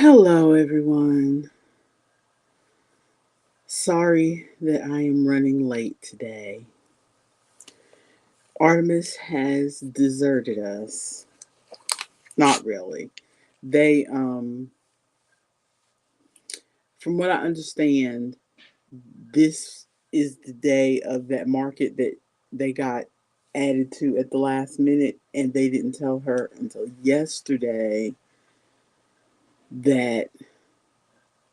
Hello, everyone. Sorry that I am running late today. Artemis has deserted us. Not really. They, from what I understand, this is the day of that market that they got added to at the last minute, and they didn't tell her until yesterday that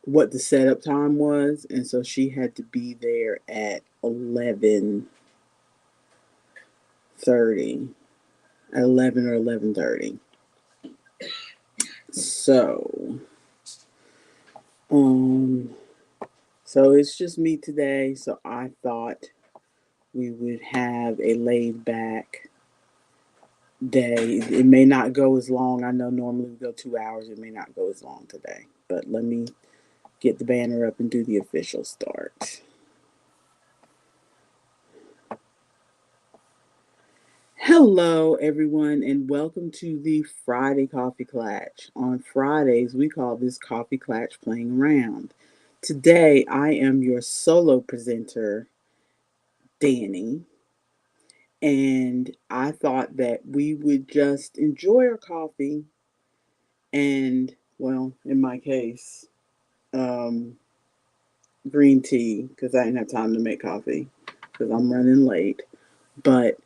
what the setup time was, and so she had to be there at 11:30. 11 or 11:30. So, um, so it's just me today. So I thought we would have a laid back day. It may not go as long. I know normally we go 2 hours. It may not go as long today. But let me get the banner up and do the official start. Hello, everyone, and welcome to the Friday Coffee Klatsch. On Fridays, we call this Coffee Klatsch Playing Around. Today, I am your solo presenter, Dani, and I thought that we would just enjoy our coffee and, well, in my case, um, green tea, because I didn't have time to make coffee because I'm running late. But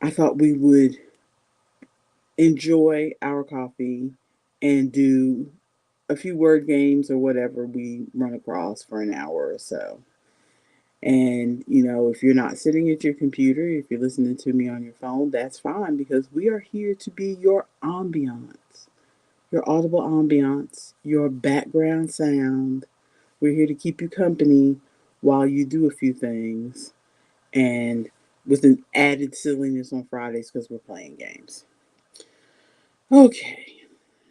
I thought we would enjoy our coffee and do a few word games or whatever we run across for an hour or so. And, if you're not sitting at your computer, if you're listening to me on your phone, that's fine because we are here to be your ambiance, your audible ambiance, your background sound. We're here to keep you company while you do a few things and with an added silliness on Fridays because we're playing games. Okay,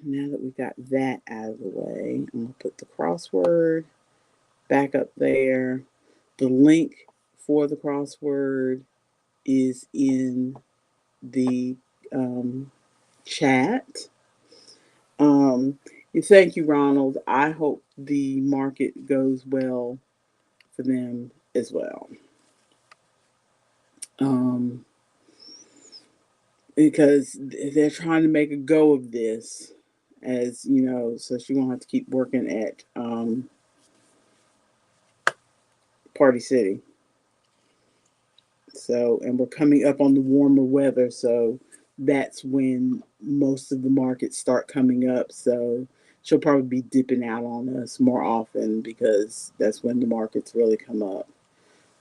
now that we got that out of the way, I'm going to put the crossword back up there. The link for the crossword is in the chat. Um, Thank you, Ronald. I hope the market goes well for them as well. Um, because they're trying to make a go of this, as you know, so she won't have to keep working at Party City. So, and we're coming up on the warmer weather, so that's when most of the markets start coming up. So she'll probably be dipping out on us more often because that's when the markets really come up.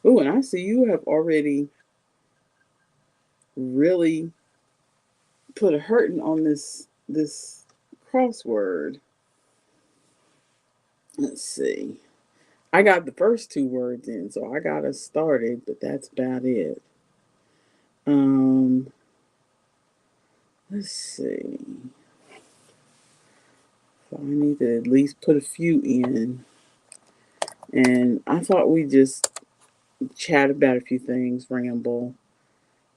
Oh, and I see you have already really put a hurting on this crossword. Let's see. I got the first two words in, so I got us started, but that's about it. Um, let's see. So I need to at least put a few in. And I thought we just chat about a few things, ramble,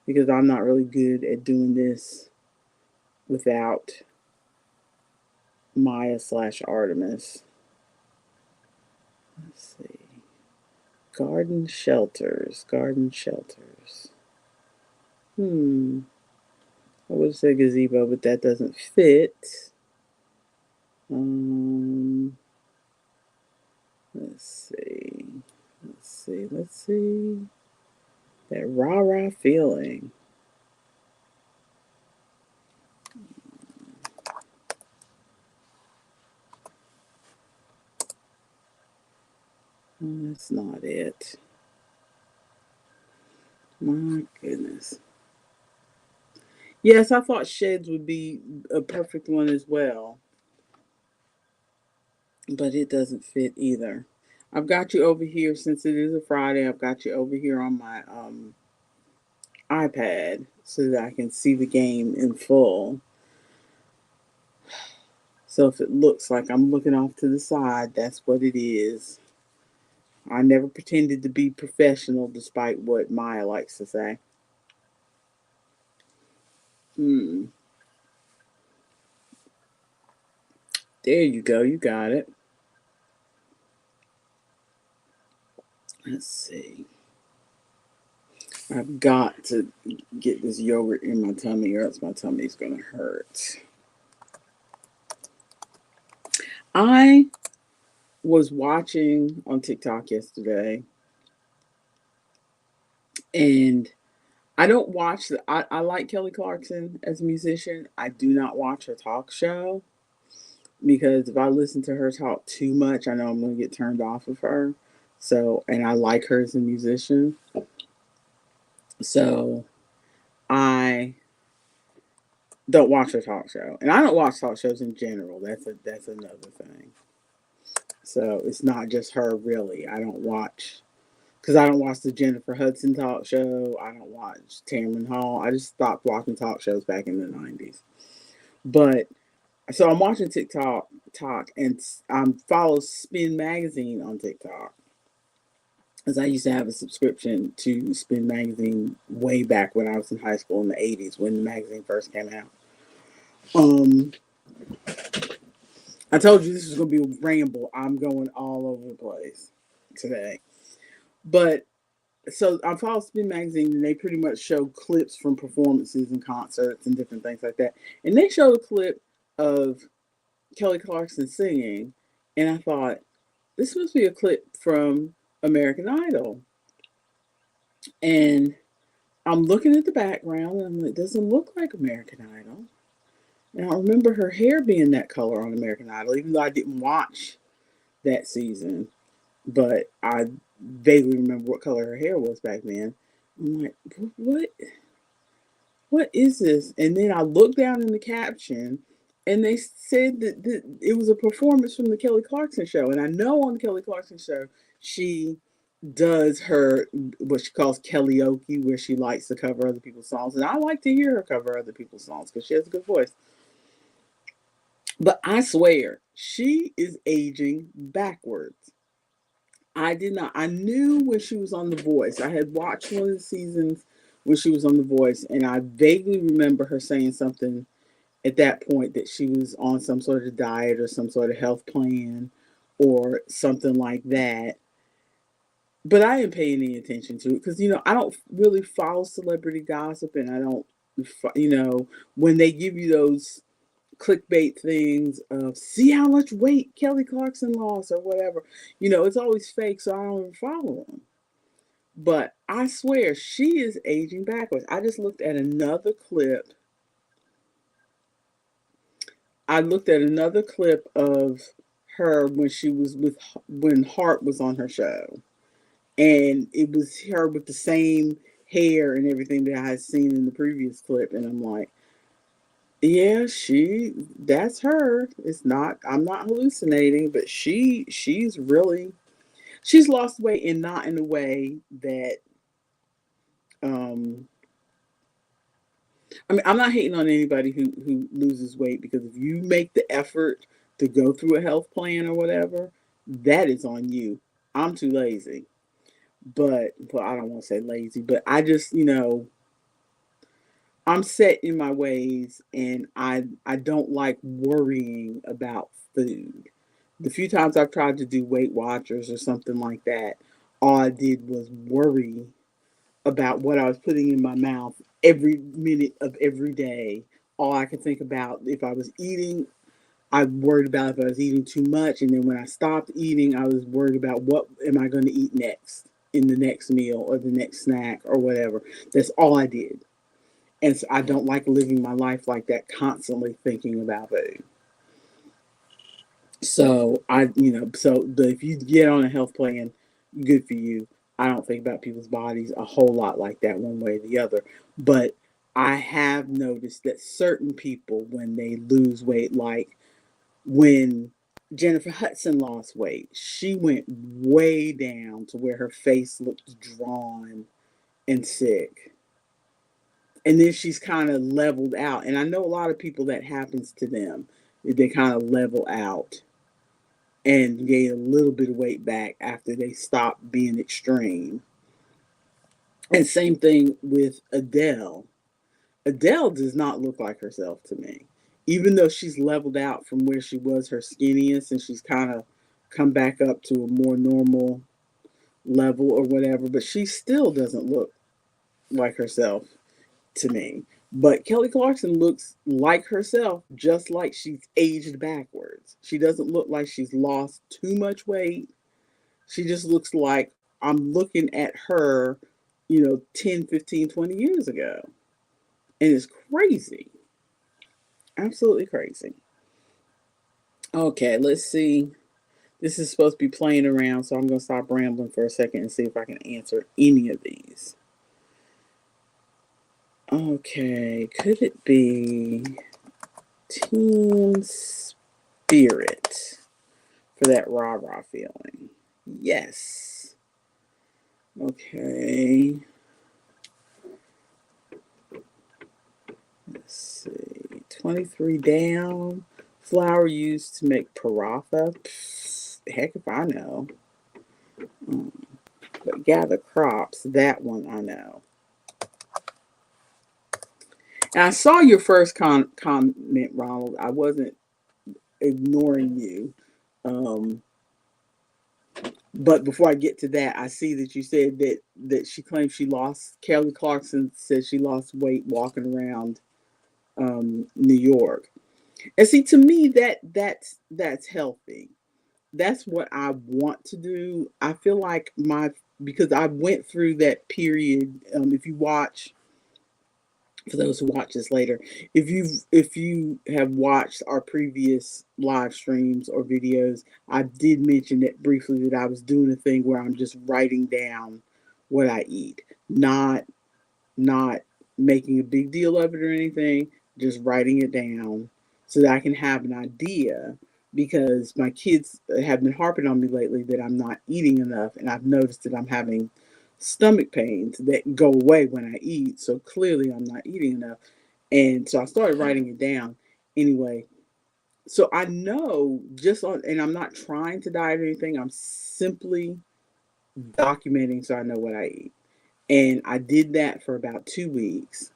because I'm not really good at doing this without Maya/Artemis. Let's see. Garden shelters. Garden shelters. I would say gazebo, but that doesn't fit. Um, let's see. Let's see. That rah rah feeling. Oh, that's not it. My goodness. Yes, I thought sheds would be a perfect one as well, but it doesn't fit either. I've got you over here since it is a Friday. I've got you over here on my iPad so that I can see the game in full. So if it looks like I'm looking off to the side, that's what it is. I never pretended to be professional, despite what Maya likes to say. Hmm. There you go. You got it. Let's see. I've got to get this yogurt in my tummy or else my tummy's going to hurt. I was watching on TikTok yesterday, and I don't watch I like Kelly Clarkson as a musician. I do not watch her talk show because if I listen to her talk too much, I know I'm going to get turned off of her. So, and I like her as a musician. So, I don't watch her talk show. And I don't watch talk shows in general. That's another thing. So, it's not just her really. I don't watch because I don't watch the Jennifer Hudson talk show. I don't watch Tamron Hall. I just stopped watching talk shows back in the 90s. But so I'm watching talk, and follow Spin Magazine on TikTok. Because I used to have a subscription to Spin Magazine way back when I was in high school in the 80s when the magazine first came out. Um, I told you this was going to be a ramble. I'm going all over the place today. But so I follow Spin Magazine, and they pretty much show clips from performances and concerts and different things like that. And they showed a clip of Kelly Clarkson singing, and I thought, this must be a clip from American Idol. And I'm looking at the background, and I'm like, it doesn't look like American Idol. And I remember her hair being that color on American Idol, even though I didn't watch that season. But I vaguely remember what color her hair was back then. I'm like, what? What is this? And then I looked down in the caption, and they said that it was a performance from the Kelly Clarkson show. And I know on the Kelly Clarkson show, she does her what she calls karaoke, where she likes to cover other people's songs. And I like to hear her cover other people's songs because she has a good voice. But I swear, she is aging backwards. I did not. I knew when she was on The Voice. I had watched one of the seasons when she was on The Voice, and I vaguely remember her saying something at that point that she was on some sort of diet or some sort of health plan or something like that. But I didn't pay any attention to it because I don't really follow celebrity gossip, and I don't, when they give you those clickbait things of see how much weight Kelly Clarkson lost or whatever. It's always fake, so I don't even follow them. But I swear she is aging backwards. I just looked at another clip. I looked at another clip of her when Hart was on her show. And it was her with the same hair and everything that I had seen in the previous clip. And I'm like, yeah, that's her. It's not, I'm not hallucinating, but she's lost weight, and not in a way that, um, I mean, I'm not hating on anybody who loses weight, because if you make the effort to go through a health plan or whatever, that is on you. I'm too lazy, but I don't want to say lazy, but I just, I'm set in my ways, and I don't like worrying about food. The few times I've tried to do Weight Watchers or something like that, all I did was worry about what I was putting in my mouth every minute of every day. All I could think about, if I was eating, I worried about if I was eating too much, and then when I stopped eating, I was worried about what am I going to eat next in the next meal or the next snack or whatever. That's all I did. And so I don't like living my life like that, constantly thinking about food. So but if you get on a health plan, good for you. I don't think about people's bodies a whole lot like that, one way or the other. But I have noticed that certain people, when they lose weight, like when Jennifer Hudson lost weight, she went way down to where her face looked drawn and sick. And then she's kind of leveled out. And I know a lot of people that happens to them. They kind of level out and gain a little bit of weight back after they stop being extreme. And same thing with Adele. Adele does not look like herself to me. even though she's leveled out from where she was her skinniest and she's kind of come back up to a more normal level or whatever, but she still doesn't look like herself to me. But Kelly Clarkson looks like herself, just like she's aged backwards. She doesn't look like she's lost too much weight. She just looks like I'm looking at her, 10, 15, 20 years ago. And it's crazy. Absolutely crazy. Okay, let's see. This is supposed to be playing around, so I'm going to stop rambling for a second and see if I can answer any of these. Okay, could it be team spirit for that rah-rah feeling? Yes. Okay. Let's see. 23 down. Flour used to make paratha. Heck if I know. But gather crops, that one I know. And I saw your first comment, Ronald. I wasn't ignoring you. Um, but before I get to that, I see that you said that she claims she lost. Kelly Clarkson said she lost weight walking around New York. And see, to me, that's healthy. That's what I want to do. I feel like because I went through that period. If you watch, for those who watch this later, if you have watched our previous live streams or videos, I did mention it briefly that I was doing a thing where I'm just writing down what I eat, not making a big deal of it or anything, just writing it down so that I can have an idea. Because my kids have been harping on me lately that I'm not eating enough, and I've noticed that I'm having stomach pains that go away when I eat. So clearly, I'm not eating enough. And so I started writing it down anyway. So I know and I'm not trying to diet or anything, I'm simply documenting so I know what I eat. And I did that for about 2 weeks.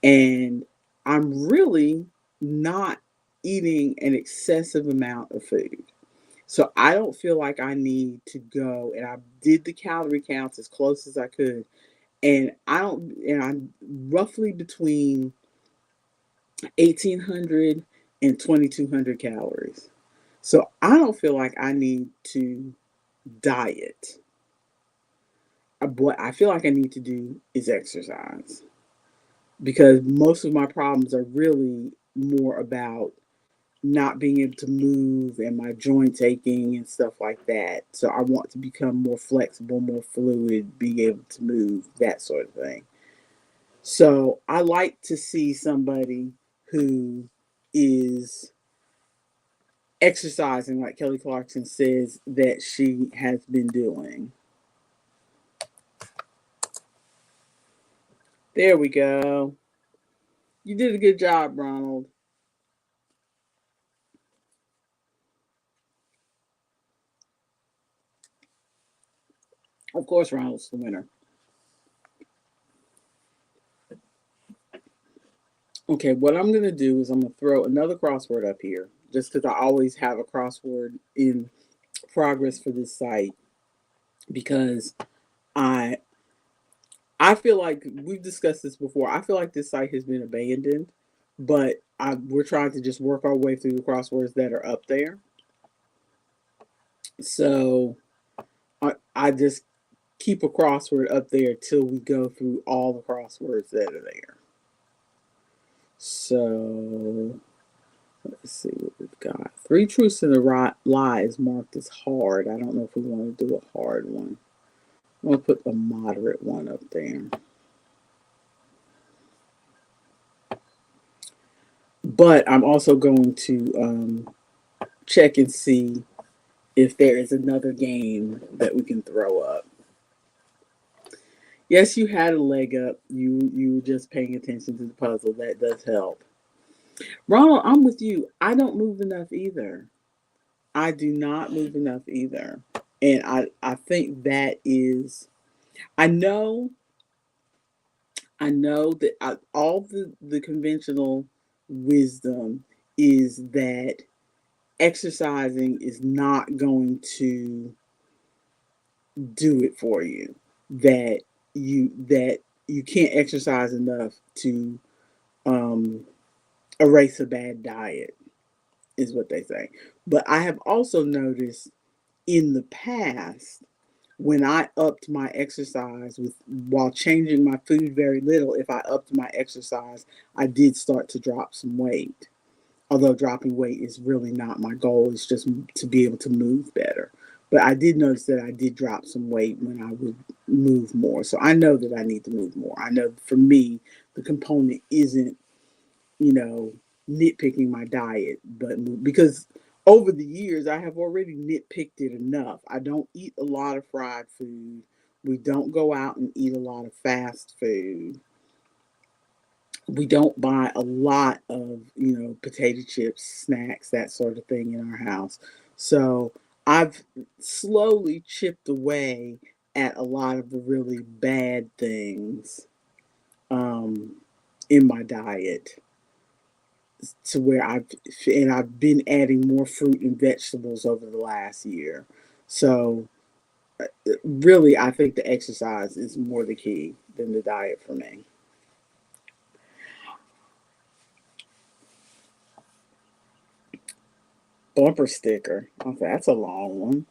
And I'm really not eating an excessive amount of food. So I don't feel like I need to go, and I did the calorie counts as close as I could. And I'm roughly between 1,800 and 2,200 calories. So I don't feel like I need to diet. What I feel like I need to do is exercise, because most of my problems are really more about not being able to move and my joints aching and stuff like that. So I want to become more flexible, more fluid, be able to move, that sort of thing. So I like to see somebody who is exercising like Kelly Clarkson says that she has been doing. There we go. You did a good job, Ronald. Of course, Ronald's the winner. Okay, what I'm going to do is I'm going to throw another crossword up here, just because I always have a crossword in progress for this site, because I I feel like we've discussed this before. I feel like this site has been abandoned, but we're trying to just work our way through the crosswords that are up there. So I just keep a crossword up there till we go through all the crosswords that are there. So let's see what we've got. Three truths and a lie is marked as hard. I don't know if we want to do a hard one. I'm going to put a moderate one up there. But I'm also going to check and see if there is another game that we can throw up. Yes, you had a leg up. You were just paying attention to the puzzle. That does help. Ronald, I'm with you. I don't move enough either. I do not move enough either. And I think that is, I know I know that all the conventional wisdom is that exercising is not going to do it for you. That you can't exercise enough to um, erase a bad diet, is what they say. But I have also noticed in the past when I upped my exercise with while changing my food very little, if I upped my exercise, I did start to drop some weight. Although dropping weight is really not my goal, it's just to be able to move better. But I did notice that I did drop some weight when I would move more. So I know that I need to move more. I know for me, the component isn't, you know, nitpicking my diet, but because over the years I have already nitpicked it enough. I don't eat a lot of fried food. We don't go out and eat a lot of fast food. We don't buy a lot of, potato chips, snacks, that sort of thing in our house. So I've slowly chipped away at a lot of the really bad things um, in my diet to where I've been adding more fruit and vegetables over the last year. So really, I think the exercise is more the key than the diet for me. Bumper sticker. Okay, that's a long one.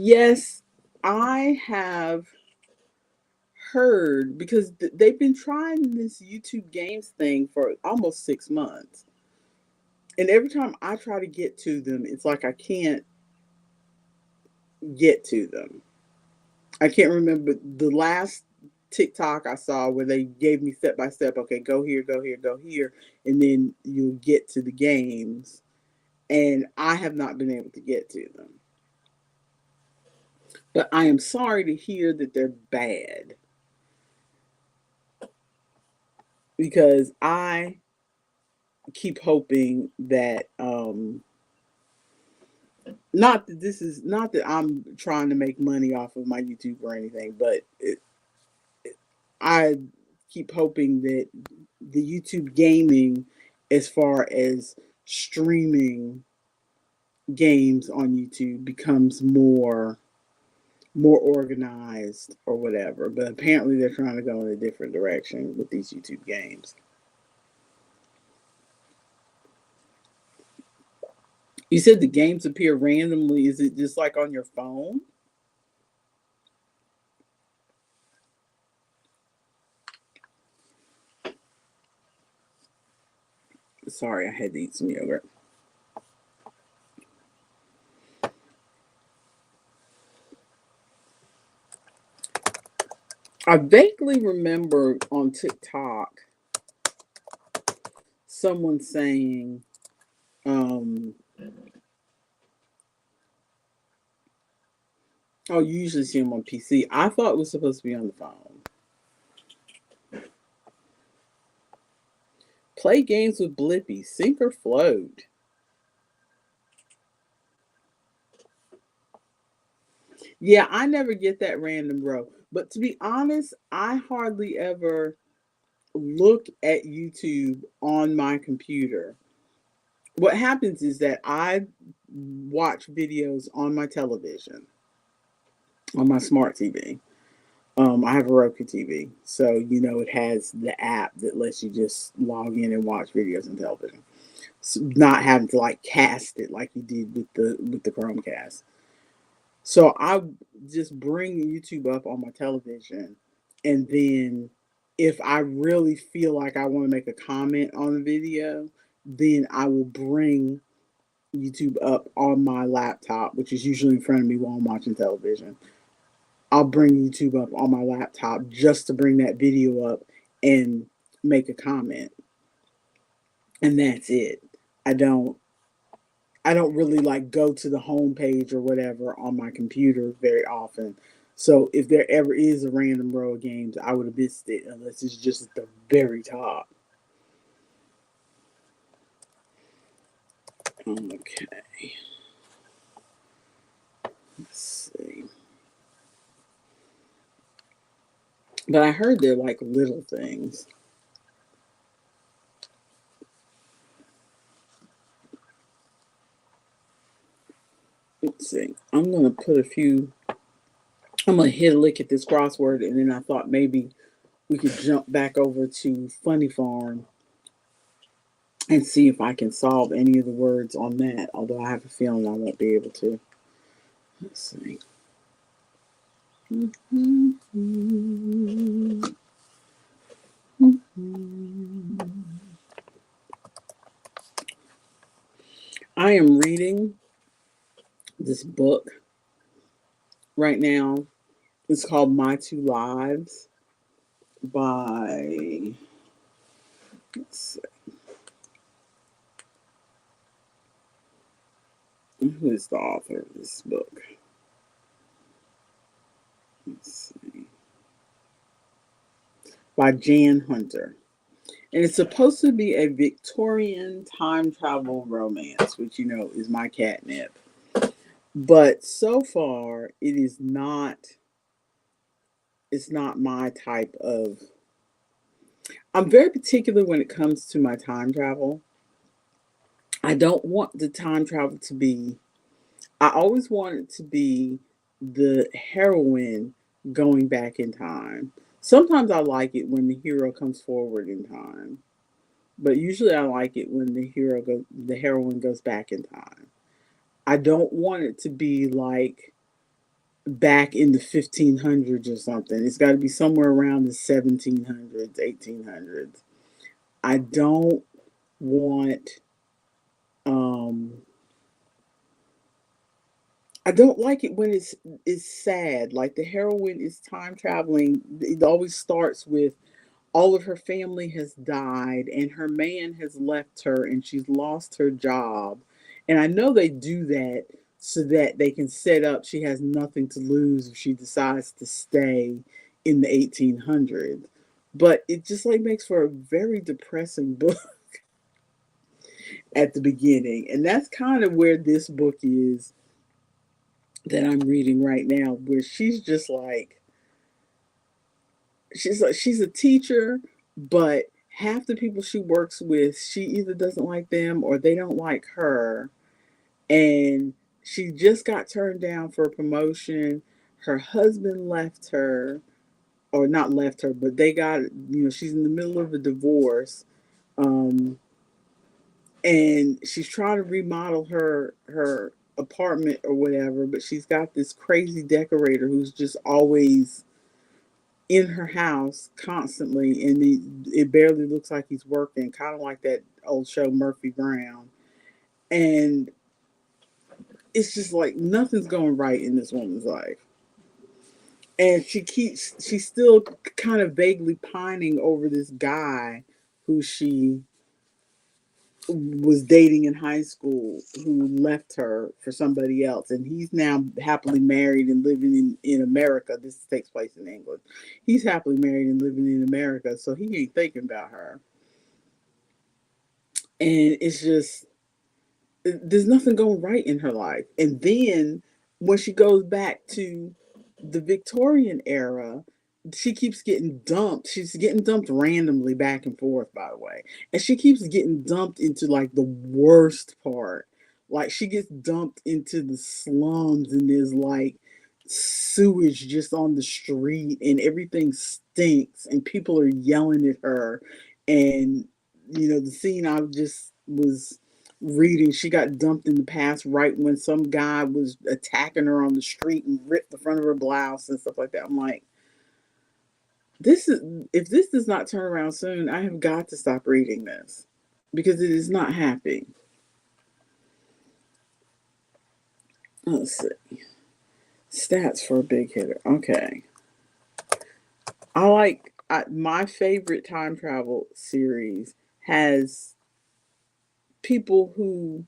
Yes, I have heard because they've been trying this YouTube games thing for almost 6 months. And every time I try to get to them, it's like I can't get to them. I can't remember the last TikTok I saw where they gave me step by step, okay, go here, go here, go here, and then you'll get to the games. And I have not been able to get to them. But I am sorry to hear that they're bad because I keep hoping that not that I'm trying to make money off of my YouTube or anything, but I keep hoping that the YouTube gaming, as far as streaming games on YouTube, becomes more organized or whatever. But apparently, they're trying to go in a different direction with these YouTube games. You said the games appear randomly. Is it just like on your phone? Sorry, I had to eat some yogurt. I vaguely remember on TikTok someone saying, um, "Oh, you usually see them on PC." I thought it was supposed to be on the phone. Play games with Blippy, sink or float. Yeah, I never get that random row. But to be honest, I hardly ever look at YouTube on my computer. What happens is that I watch videos on my television, on my smart TV. I have a Roku TV, so it has the app that lets you just log in and watch videos on television, so not having to like cast it like you did with the Chromecast. So I just bring YouTube up on my television, and then if I really feel like I want to make a comment on the video, then I will bring YouTube up on my laptop, which is usually in front of me while I'm watching television. I'll bring YouTube up on my laptop just to bring that video up and make a comment, and that's it. I don't I don't really like go to the home page or whatever on my computer very often. So if there ever is a random row of games, I would have missed it unless it's just at the very top. Okay, let's see. But I heard they're like little things. Let's see. I'm gonna hit a lick at this crossword, and then I thought maybe we could jump back over to Funny Farm and see if I can solve any of the words on that. Although I have a feeling I won't be able to. Let's see. I am reading this book right now. It's called My Two Lives by, let's see, who is the author of this book? Let's see. By Jan Hunter. And it's supposed to be a Victorian time travel romance, which you know is my catnip. But so far, it's not my type of. I'm very particular when it comes to my time travel. I don't want the time travel to be. I always want it to be the heroine going back in time. Sometimes I like it when the hero comes forward in time, but usually I like it when the heroine goes back in time. I don't want it to be like back in the 1500s or something. It's got to be somewhere around the 1700s, 1800s. I don't want um I don't like it when it's sad. Like the heroine is time traveling. It always starts with all of her family has died and her man has left her and she's lost her job. And I know they do that so that they can set up she has nothing to lose if she decides to stay in the 1800s. But it just like makes for a very depressing book at the beginning. And that's kind of where this book is that I'm reading right now, where she's a teacher, but half the people she works with, she either doesn't like them or they don't like her. And she just got turned down for a promotion. Her husband left her, or not left her, but she's in the middle of a divorce. Um, and she's trying to remodel her apartment or whatever, but she's got this crazy decorator who's just always in her house constantly, and it barely looks like he's working, kind of like that old show Murphy Brown. And it's just like nothing's going right in this woman's life. And she's still kind of vaguely pining over this guy who she was dating in high school who left her for somebody else, and he's now happily married and living in America. This takes place in England. He's happily married and living in America, so he ain't thinking about her. And it's just there's nothing going right in her life. And then when she goes back to the Victorian era, she keeps getting dumped. She's getting dumped randomly back and forth, by the way. And she keeps getting dumped into like the worst part. Like she gets dumped into the slums and there's like sewage just on the street and everything stinks and people are yelling at her. And the scene I just was reading, she got dumped in the past right when some guy was attacking her on the street and ripped the front of her blouse and stuff like that. I'm like, this is if this does not turn around soon, I have got to stop reading this because it is not happy. Let's see. Stats for a big hitter. Okay. My favorite time travel series has people who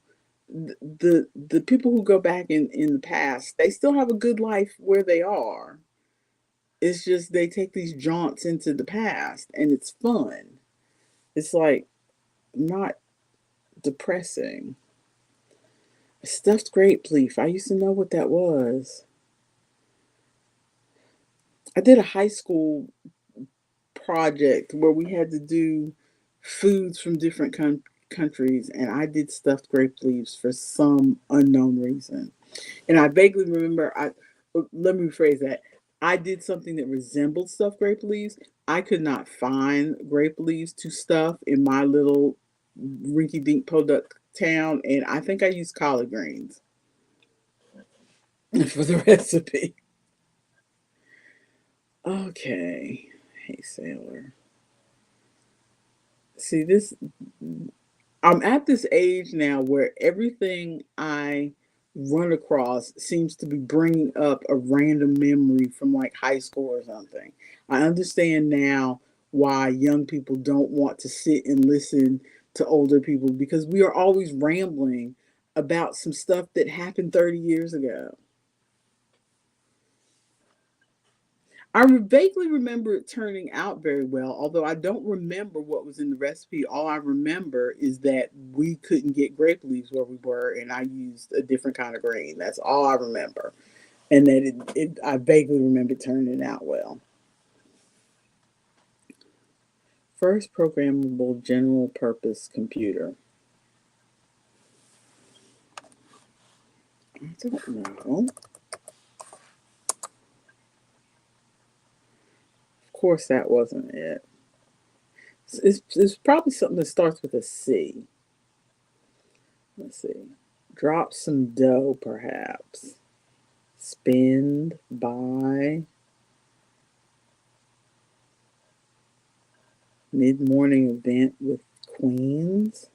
the people who go back in the past, they still have a good life where they are. It's just they take these jaunts into the past and it's fun. It's like not depressing. A stuffed grape leaf. I used to know what that was. I did a high school project where we had to do foods from different countries, and I did stuffed grape leaves for some unknown reason. And I vaguely remember, let me rephrase that. I did something that resembled stuffed grape leaves. I could not find grape leaves to stuff in my little rinky-dink podunk town, and I think I used collard greens for the recipe. Okay. Hey, sailor. See, this, I'm at this age now where everything I run across seems to be bringing up a random memory from like high school or something. I understand now why young people don't want to sit and listen to older people because we are always rambling about some stuff that happened 30 years ago. I vaguely remember it turning out very well, although I don't remember what was in the recipe. All I remember is that we couldn't get grape leaves where we were, and I used a different kind of grain. That's all I remember, and that I vaguely remember turning out well. First programmable general purpose computer. I don't know. Of course, that wasn't it. It's probably something that starts with a C. Let's see. Drop some dough, perhaps. Spend, buy, mid-morning event with queens.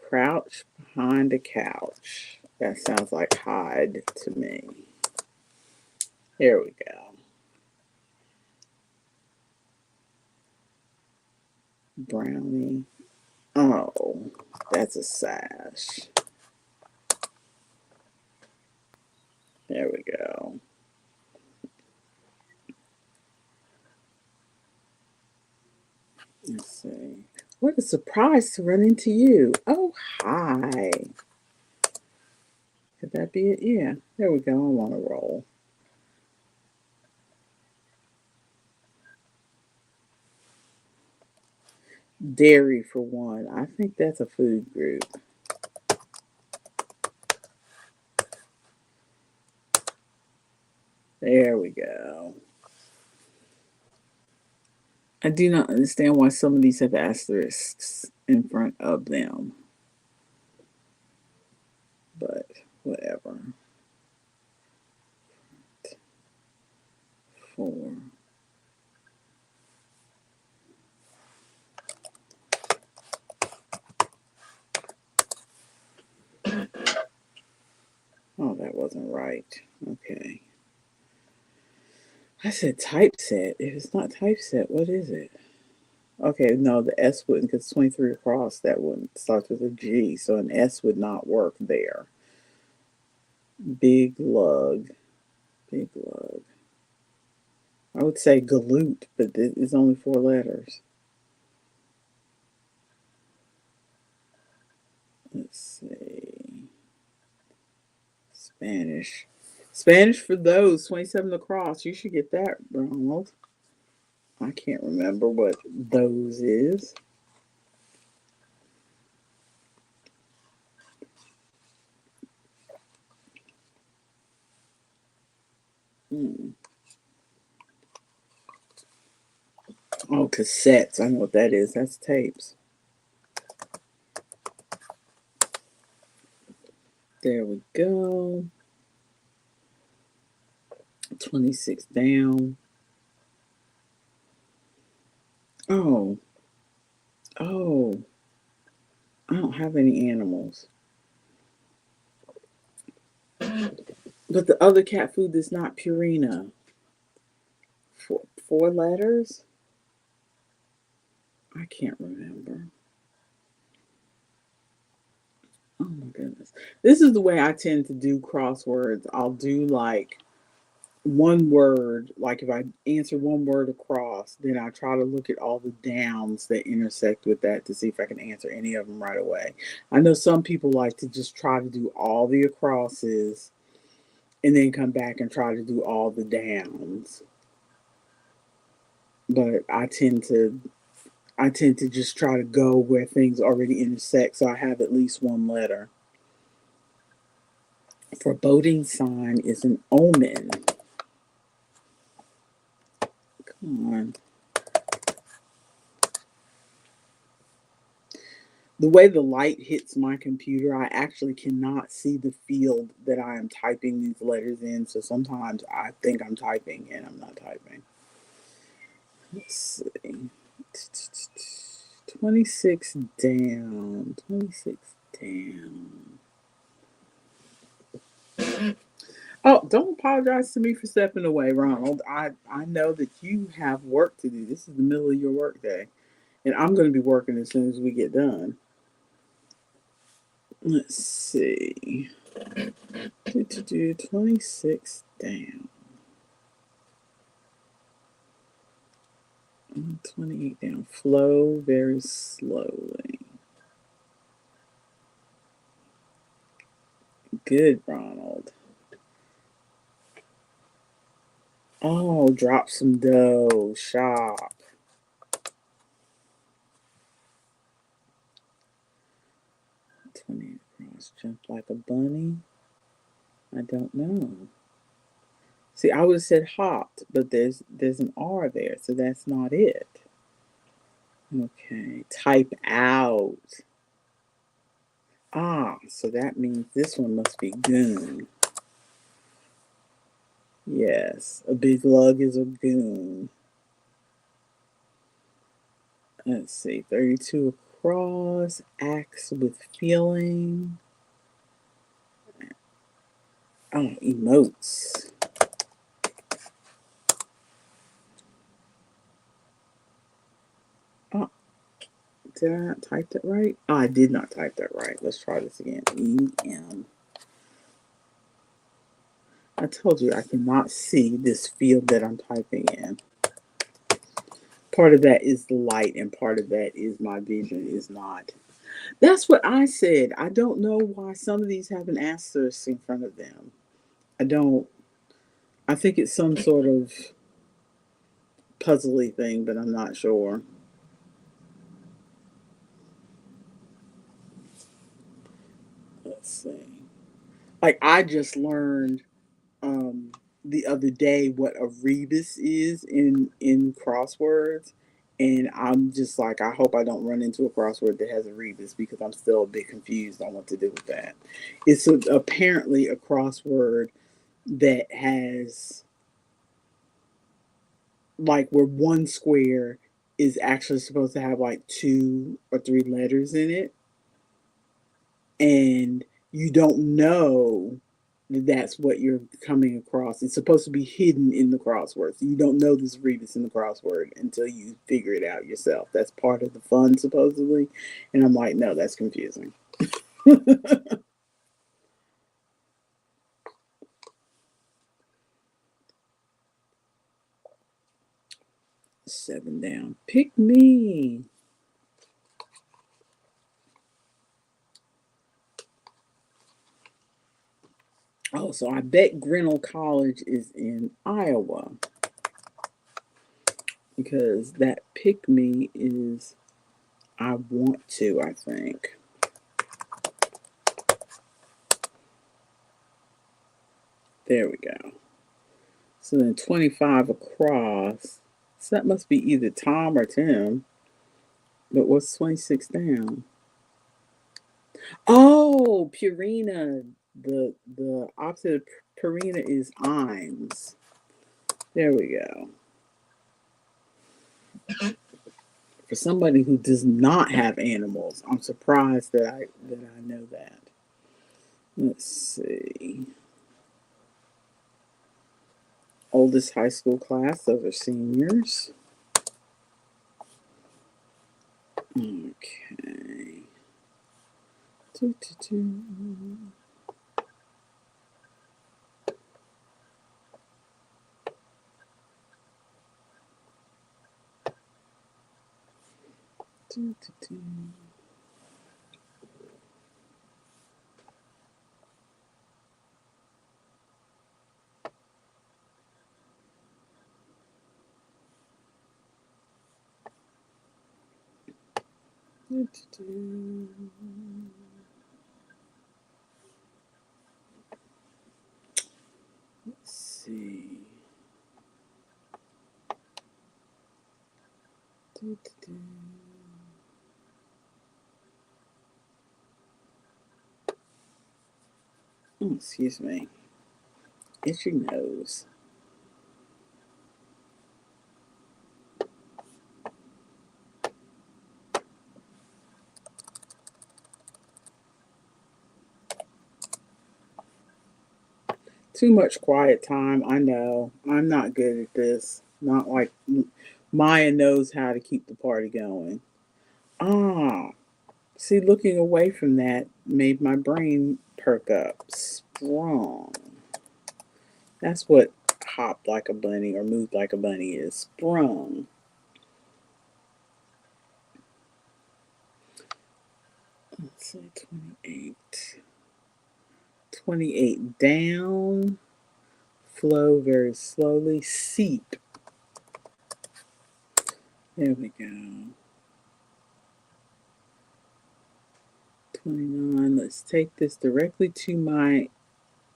Crouch behind a couch. That sounds like hide to me. Here we go. Brownie. Oh, that's a sash. There we go. Let's see. What a surprise to run into you. Oh, hi. Could that be it? Yeah. There we go. I'm on a roll. Dairy for one. I think that's a food group. There we go. I do not understand why some of these have asterisks in front of them, but whatever. 4. Oh, that wasn't right. Okay. I said typeset. If it's not typeset, what is it? Okay, no, the S wouldn't because 23 across, that wouldn't start with a G, so an S would not work there. Big lug. Big lug. I would say galoot, but it's only 4 letters. Let's see. Spanish. Spanish for those, 27 across. You should get that, Ronald. I can't remember what those is. Hmm. Oh, cassettes. I know what that is. That's tapes. There we go. 26 down. Oh. Oh. I don't have any animals. But the other cat food is not Purina. 4 letters? I can't remember. Oh my goodness. This is the way I tend to do crosswords. I'll do like one word, like if I answer one word across, then I try to look at all the downs that intersect with that to see if I can answer any of them right away. I know some people like to just try to do all the acrosses and then come back and try to do all the downs. But I tend to just try to go where things already intersect, so I have at least one letter. Foreboding sign is an omen. Come on. The way the light hits my computer, I actually cannot see the field that I am typing these letters in. So sometimes I think I'm typing and I'm not typing. Let's see. 26 down. 26 down. Oh, don't apologize to me for stepping away, Ronald. I know that you have work to do. This is the middle of your work day. And I'm going to be working as soon as we get done. Let's see. 26 down. 28 down. Flow very slowly. Good, Ronald. Oh, drop some dough. Shop. 28 across. Jump like a bunny. I don't know. See, I would have said hopped, but there's an R there, so that's not it. Okay. Type out. Ah, so that means this one must be goon. Yes, a big lug is a goon. Let's see, 32 across, acts with feeling. Oh, emotes. Oh, did I not type that right? Oh, I did not type that right. Let's try this again. EM. I told you I cannot see this field that I'm typing in. Part of that is the light, and part of that is my vision is not. That's what I said. I don't know why some of these have an asterisk in front of them. I don't. I think it's some sort of puzzly thing, but I'm not sure. Let's see. Like I just learned um, the other day what a rebus is in crosswords, and I'm just like, I hope I don't run into a crossword that has a rebus because I'm still a bit confused on what to do with that. It's apparently a crossword that has like where one square is actually supposed to have like two or three letters in it, and you don't know that that's what you're coming across. It's supposed to be hidden in the crossword. So you don't know this rebus in the crossword until you figure it out yourself. That's part of the fun, supposedly. And I'm like, no, that's confusing. 7 down. Pick me. Oh, so I bet Grinnell College is in Iowa because that pick me is I want to, I think. There we go. So then 25 across. So that must be either Tom or Tim. But what's 26 down? Oh, Purina. The opposite of Purina is Imes. There we go. For somebody who does not have animals, I'm surprised that I know that. Let's see. Oldest high school class, those are seniors. Okay. Doo, doo, doo. Doo, doo, doo. Let's see. Oh, excuse me. Itchy nose. Too much quiet time. I know. I'm not good at this. Not like Maya knows how to keep the party going. Ah, see, looking away from that made my brain perk up. Sprung. That's what hop like a bunny or move like a bunny is. Sprung. Let's see, 28. 28 down. Flow very slowly. Seep. There we go. 29. Let's take this directly to my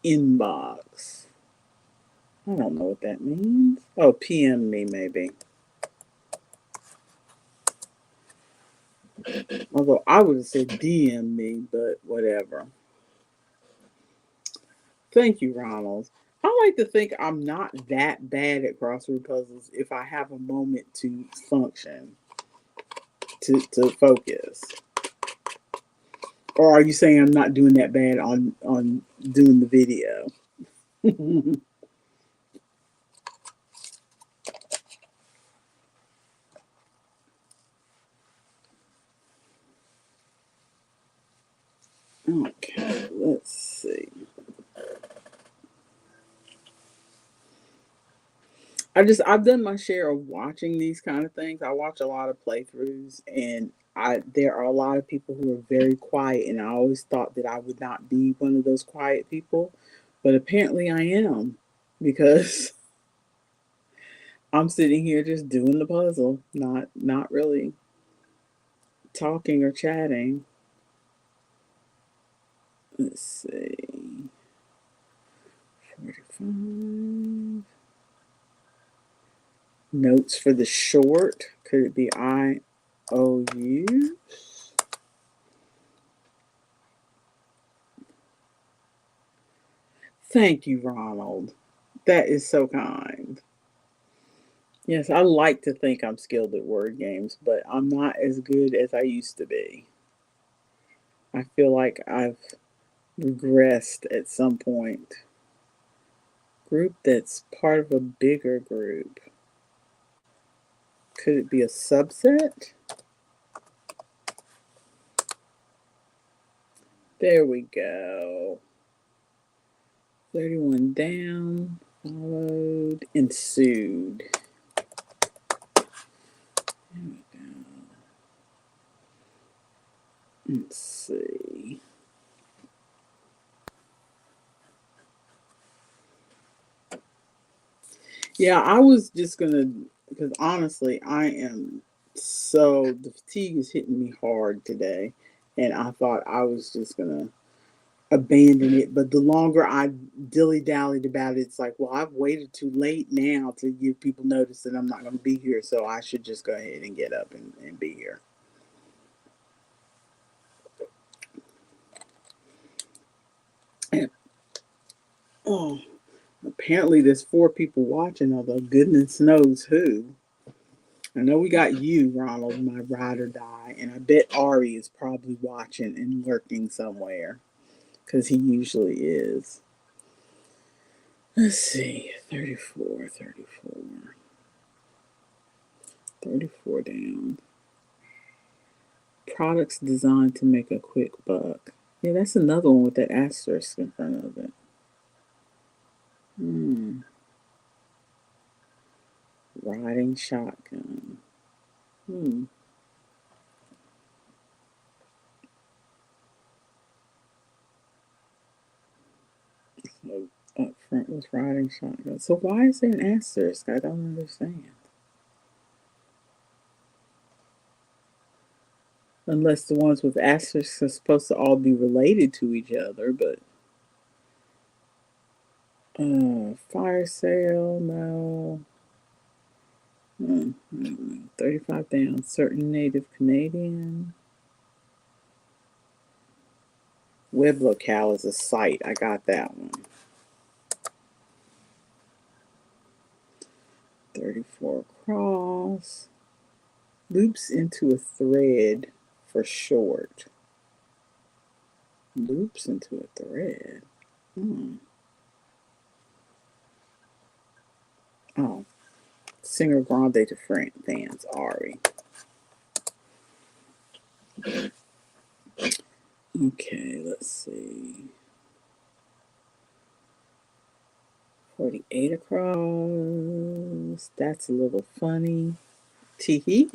inbox. I don't know what that means. Oh, PM me maybe. Although I would have said DM me, but whatever. Thank you, Ronald. I like to think I'm not that bad at crossword puzzles if I have a moment to function, to focus. Or are you saying I'm not doing that bad on doing the video? Okay, let's see. I've done my share of watching these kind of things. I watch a lot of playthroughs, and I there are a lot of people who are very quiet, and I always thought that I would not be one of those quiet people, but apparently I am, because I'm sitting here just doing the puzzle, not really talking or chatting. Let's see. 45. Notes for the short. Could it be IOU? Thank you, Ronald. That is so kind. Yes, I like to think I'm skilled at word games, but I'm not as good as I used to be. I feel like I've regressed at some point. Group that's part of a bigger group. Could it be a subset? There we go. 31 down, followed, ensued. There we go. Let's see. Yeah, I was just gonna, because honestly, I am the fatigue is hitting me hard today, and I thought I was just gonna abandon it. But the longer I dilly dallied about it, it's like, well, I've waited too late now to give people notice that I'm not gonna be here, so I should just go ahead and get up and be here. And, oh, apparently there's 4 people watching, although goodness knows who. I know we got you, Ronald, my ride or die, and I bet Ari is probably watching and lurking somewhere, because he usually is. Let's see, 34, 34. 34 down. Products designed to make a quick buck. Yeah, that's another one with that asterisk in front of it. Riding shotgun. So up front with riding shotgun. So why is there an asterisk? I don't understand. Unless the ones with asterisks are supposed to all be related to each other, but fire sale, no. 35 down. Certain native Canadian. Web locale is a site. I got that one. 34 cross. Loops into a thread for short. Loops into a thread. Oh, singer grande to fans, Ari. Okay, let's see. 48 across. That's a little funny. Teehee.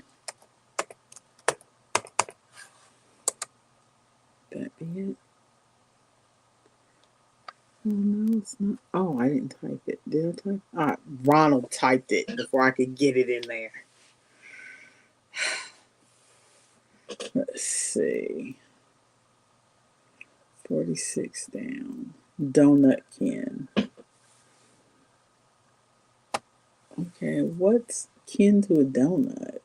That be it? Oh, no, it's not. Oh, I didn't type it. Did I type? Ronald typed it before I could get it in there. Let's see. 46 down. Donut kin. Okay, what's kin to a donut?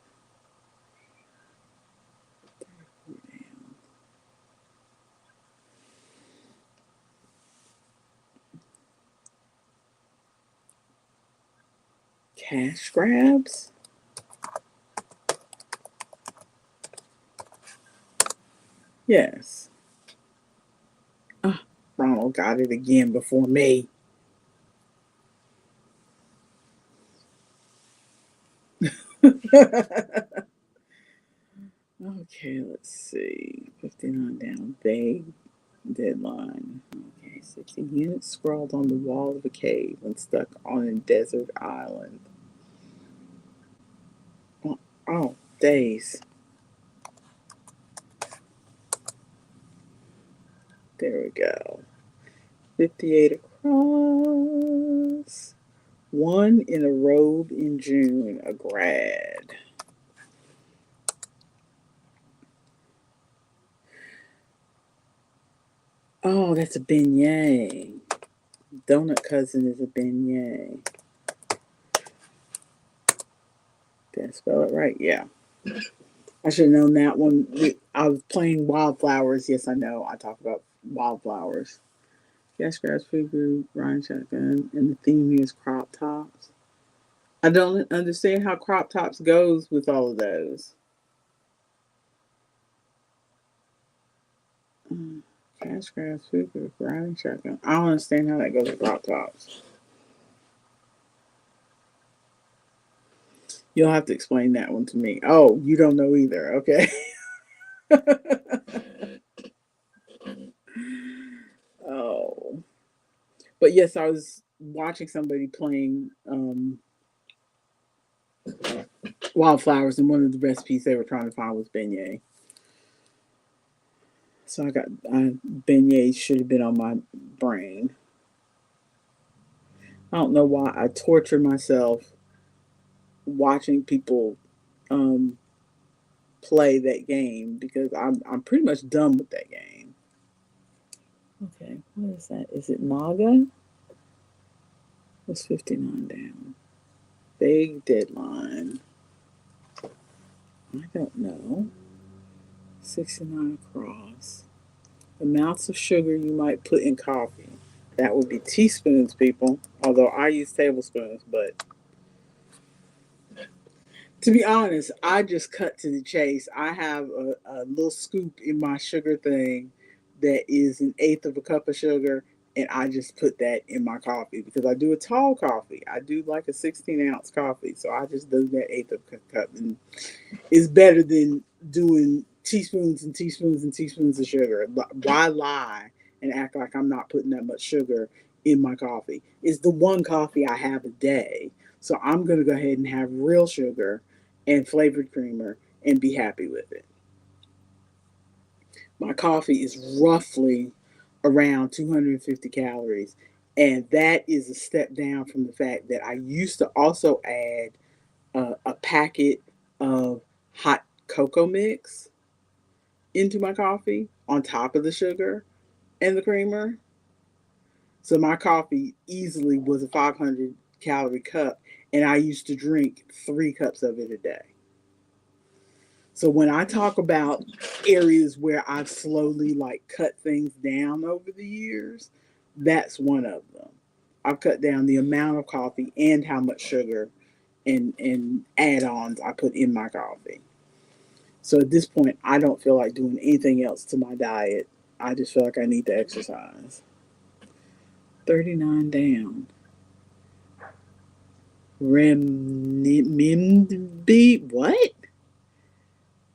Cash grabs? Yes. Ronald got it again before me. Okay, let's see. 59 down. Vague deadline. Okay, 60 units scrawled on the wall of a cave when stuck on a desert island. Oh, days. There we go. 58 across. One in a robe in June, a grad. Oh, that's a beignet. Donut cousin is a beignet. Did I spell it right? Yeah. I should have known that one. I was playing Wildflowers. Yes, I know. I talk about Wildflowers. Gas grass food group, Ryan Shotgun, and the theme here is crop tops. I don't understand how crop tops goes with all of those. Cash grass food group, Ryan Shotgun. I don't understand how that goes with crop tops. You'll have to explain that one to me. Oh, you don't know either. Okay. Oh. But yes, I was watching somebody playing Wildflowers, and one of the recipes they were trying to find was beignet. So I got beignets should have been on my brain. I don't know why I torture myself watching people um, play that game because I'm pretty much done with that game. Okay, what is that? Is it Naga? What's 59 down? Big deadline. I don't know. 69 across. Amounts of sugar you might put in coffee. That would be teaspoons, people. Although I use tablespoons, but to be honest, I just cut to the chase. I have a little scoop in my sugar thing that is an eighth of a cup of sugar, and I just put that in my coffee because I do a tall coffee. I do like a 16-ounce coffee, so I just do that eighth of a cup, and it's better than doing teaspoons and teaspoons and teaspoons of sugar. Why lie and act like I'm not putting that much sugar in my coffee? It's the one coffee I have a day. So I'm going to go ahead and have real sugar and flavored creamer and be happy with it. My coffee is roughly around 250 calories. And that is a step down from the fact that I used to also add a packet of hot cocoa mix. into my coffee on top of the sugar and the creamer. So my coffee easily was a 500 calorie cup, and I used to drink 3 cups of it a day. So when I talk about areas where I've slowly like cut things down over the years, that's one of them. I've cut down the amount of coffee and how much sugar and add-ons I put in my coffee. So at this point, I don't feel like doing anything else to my diet. I just feel like I need to exercise. 39 down. Renminbi, what?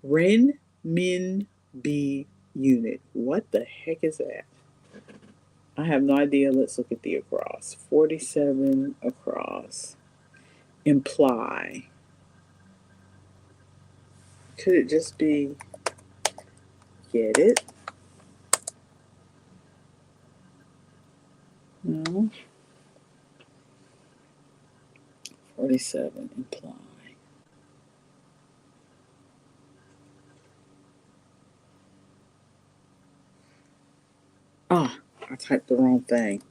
Renminbi unit. What the heck is that? I have no idea. Let's look at the across. 47 across. Imply. Could it just be get it? No. 47 imply. Ah, I typed the wrong thing.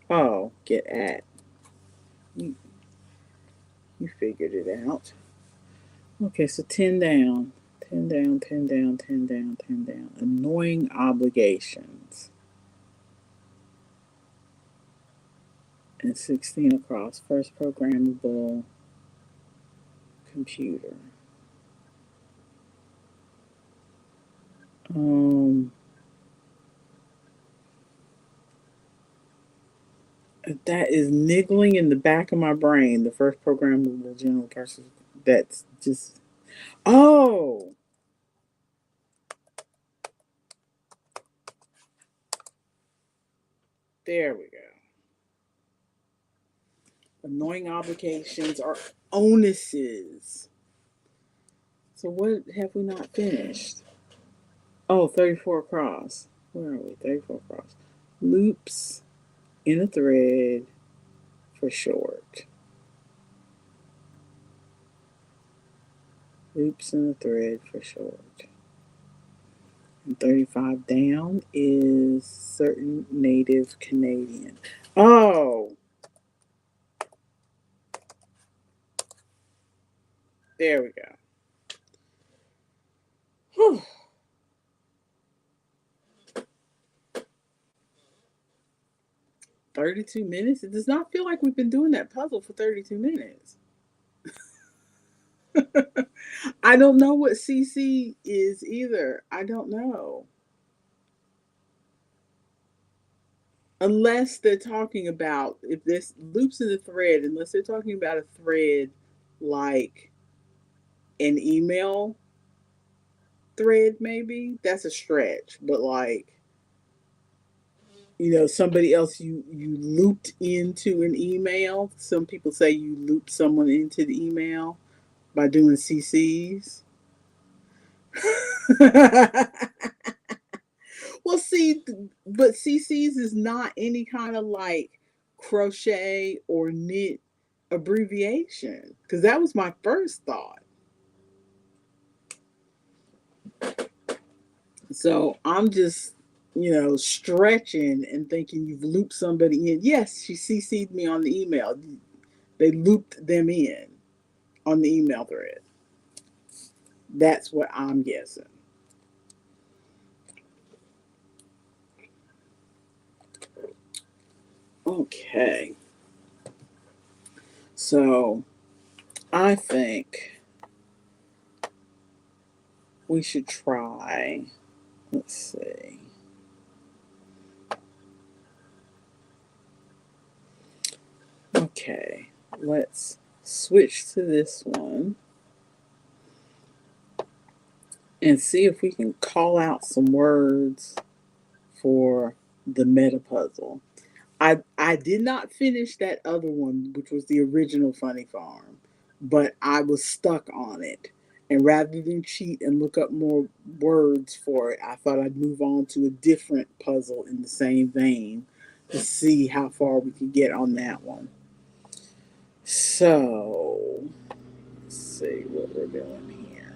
Oh, get at. You, you figured it out. Okay, so 10 down. 10 down, 10 down, 10 down, 10 down. Annoying obligations. And 16 across. First programmable computer. That is niggling in the back of my brain. The first programmable general purpose. That's just. Oh! There we go. Annoying obligations are onuses. So what have we not finished? Oh, 34 across. Where are we? 34 across. Loops in a thread for short. Loops in a thread for short. And 35 down is certain native Canadian. Oh! There we go. Whew. 32 minutes? It does not feel like we've been doing that puzzle for 32 minutes. I don't know what CC is either. I don't know. Unless they're talking about, if this loops in the thread, unless they're talking about a thread like an email thread, maybe that's a stretch. But like, somebody else you looped into an email. Some people say you loop someone into the email by doing CCs. Well, see, but CCs is not any kind of like crochet or knit abbreviation, because that was my first thought. So I'm just, stretching and thinking you've looped somebody in. Yes, she CC'd me on the email. They looped them in on the email thread. That's what I'm guessing. Okay. So I think we should try, let's see. Okay, let's switch to this one and see if we can call out some words for the meta puzzle. I did not finish that other one, which was the original Funny Farm, but I was stuck on it. And rather than cheat and look up more words for it, I thought I'd move on to a different puzzle in the same vein to see how far we could get on that one. So, let's see what we're doing here.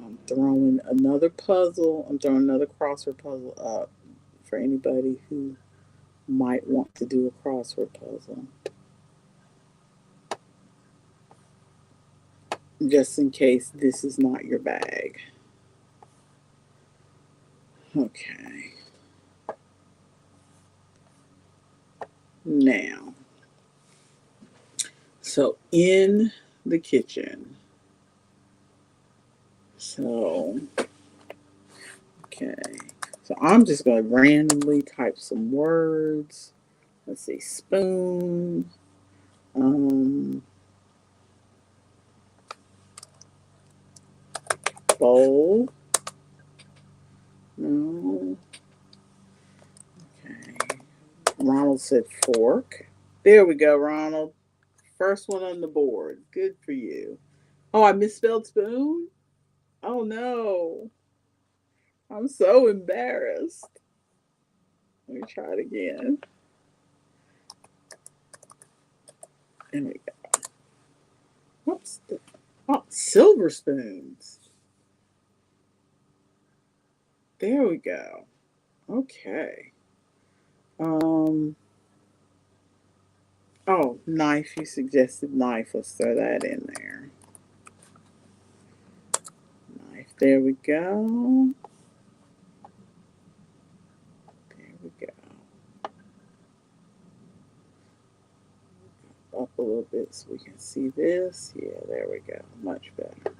I'm throwing another puzzle. I'm throwing another crossword puzzle up for anybody who might want to do a crossword puzzle. Just in case this is not your bag. Okay. Now, so in the kitchen. So, okay. So I'm just going to randomly type some words. Let's see, spoon. Bowl. No. Okay. Ronald said fork. There we go, Ronald. First one on the board. Good for you. Oh, I misspelled spoon? Oh no. I'm so embarrassed. Let me try it again. There we go. What's the oh, silver spoons. There we go. Okay. Um oh, knife. You suggested knife. Let's throw that in there. Knife. There we go. There we go. Up a little bit so we can see this. Yeah, there we go. Much better.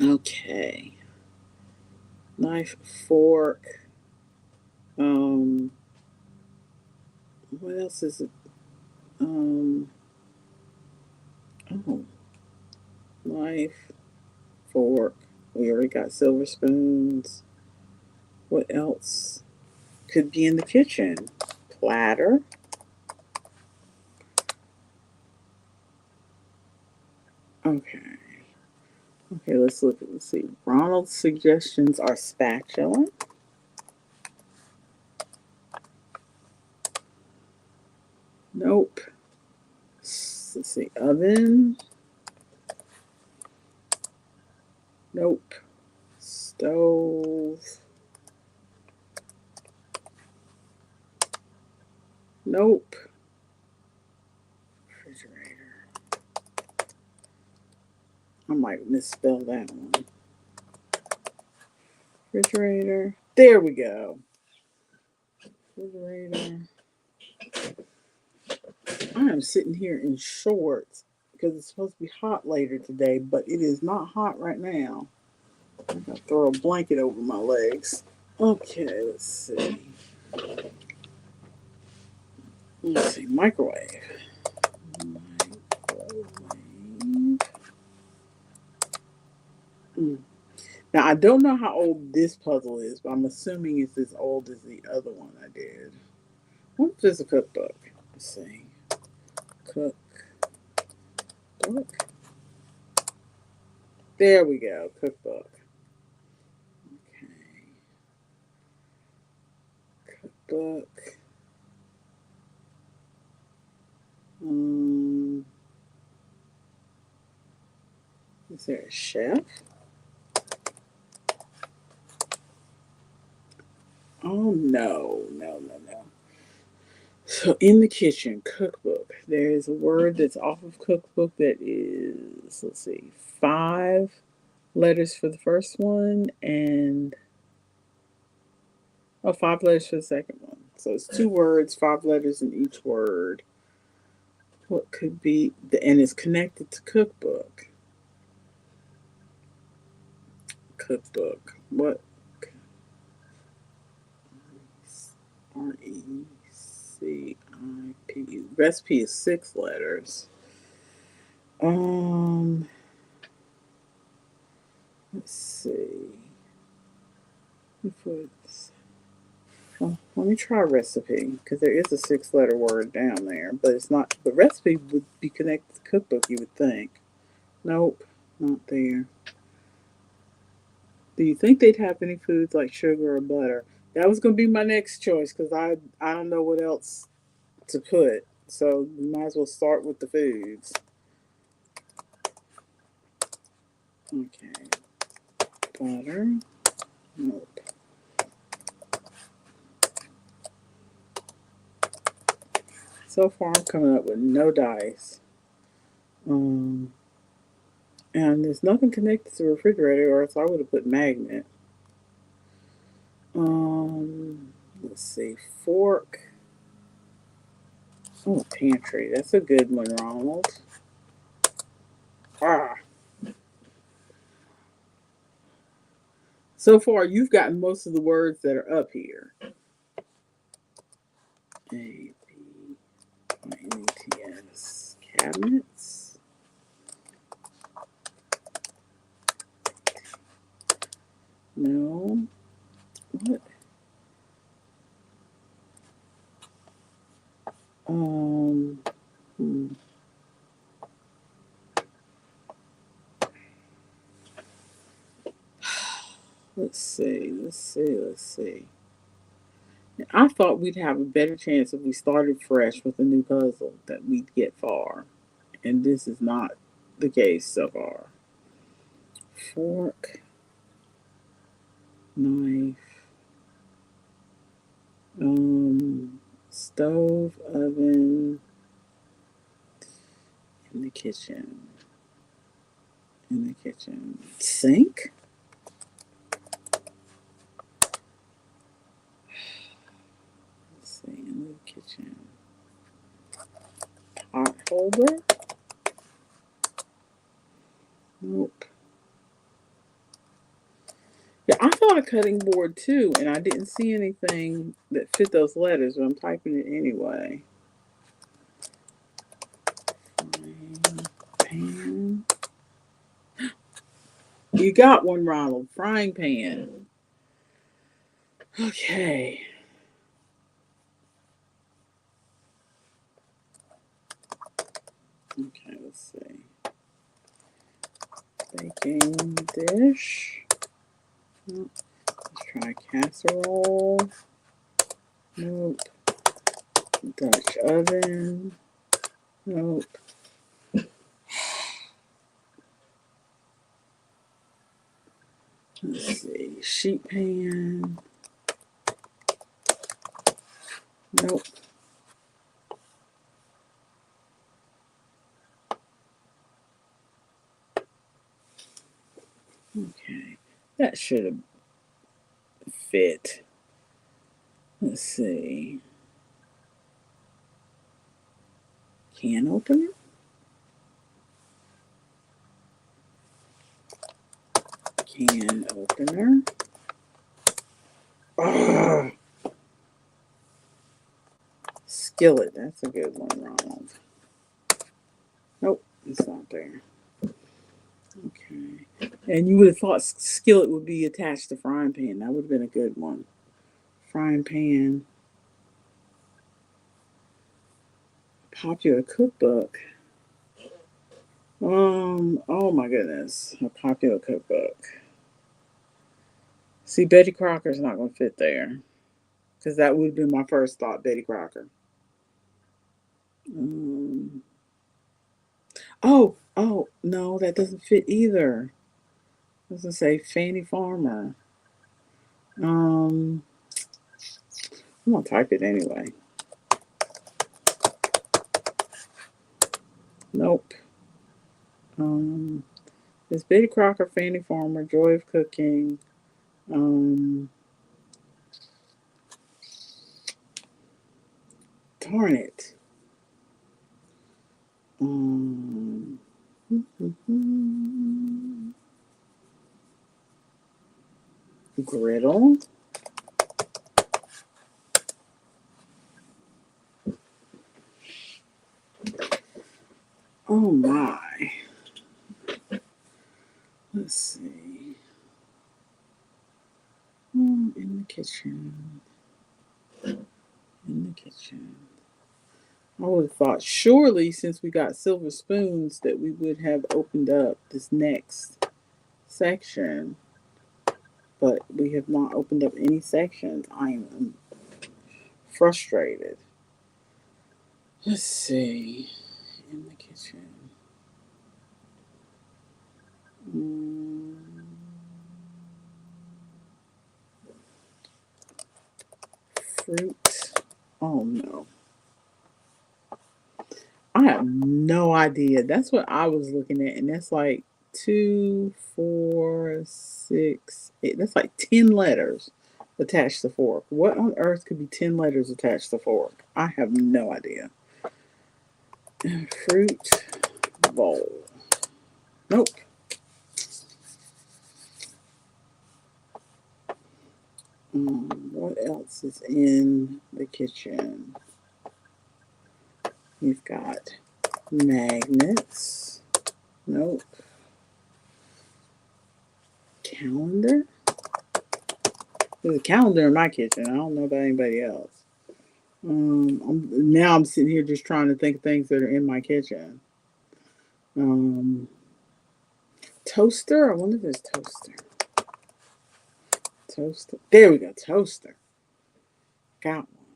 Okay. Knife, fork. Um, what else is it? Um, oh, knife, fork. We already got silver spoons. What else could be in the kitchen? Platter. Okay. Okay, let's look at, let's see. Ronald's suggestions are spatula. Nope. Let's see. Oven. Nope. Stove. Nope. Refrigerator. I might misspell that one. Refrigerator. There we go. Refrigerator. I am sitting here in shorts because it's supposed to be hot later today, but it is not hot right now. I'm going to throw a blanket over my legs. Okay, let's see. Let's see. Microwave. Mm. Now, I don't know how old this puzzle is, but I'm assuming it's as old as the other one I did. What's this a cookbook? Let's see. Cookbook. There we go. Cookbook. Okay. Cookbook. Is there a chef? Oh no, no, no, no. So in the kitchen, cookbook. There is a word that's off of cookbook that is, let's see, 5 letters for the first one and 5 letters for the second one. So it's 2 words, 5 letters in each word. What could be and it's connected to cookbook. Cookbook. What? RECIP. Recipe is 6 letters. Let's see. Let me try recipe because there is a 6 letter word down there, but it's not. The recipe would be connected to cookbook, you would think. Nope, not there. Do you think they'd have any foods like sugar or butter? That was going to be my next choice because I don't know what else to put. So we might as well start with the foods. Okay. Butter. Nope. So far I'm coming up with no dice. And there's nothing connected to the refrigerator, or else I would have put magnet. Let's see. Fork. Oh, pantry. That's a good one, Ronald. Ah. So far, you've gotten most of the words that are up here. A-B-I-N-E-T-S. Cabinets. No. What? Um. Hmm. Let's see. I thought we'd have a better chance if we started fresh with a new puzzle that we'd get far. And this is not the case so far. Fork, knife, stove, oven, in the kitchen. Sink? Let's see, in the kitchen. Pot holder? Nope. Yeah, I thought a cutting board too, and I didn't see anything that fit those letters, but I'm typing it anyway. Frying pan. You got one, Ronald. Frying pan. Okay. Okay, let's see. Baking dish. Nope. Let's try casserole. Nope. Dutch oven. Nope. Let's see. Sheet pan. Nope. Okay. That should have fit. Let's see. Can opener? Can opener. Ugh. Skillet. That's a good one, Ronald. Nope, it's not there. Okay. And you would have thought skillet would be attached to frying pan. That would have been a good one. Frying pan. Popular cookbook. Oh my goodness. A popular cookbook. See, Betty Crocker's not going to fit there. Because that would have been my first thought, Betty Crocker. Oh, no, that doesn't fit either. I was going to say Fanny Farmer. I'm going to type it anyway. Nope. It's Betty Crocker, Fanny Farmer, Joy of Cooking. Darn it. Griddle. Oh my. Let's see. In the kitchen. I would have thought surely since we got silver spoons that we would have opened up this next section. But we have not opened up any sections. I am frustrated. Let's see. In the kitchen. Mm, fruit. Oh no. I have no idea. That's what I was looking at, and that's like two, four, six, eight. That's like 10 letters attached to fork. What on earth could be 10 letters attached to fork? I have no idea. Fruit bowl. Nope. What else is in the kitchen? We've got magnets. Nope. Calendar. There's a calendar in my kitchen. I don't know about anybody else. Now I'm sitting here just trying to think of things that are in my kitchen. Um, toaster. I wonder if there's toaster. Toaster. There we go. Toaster. Got one.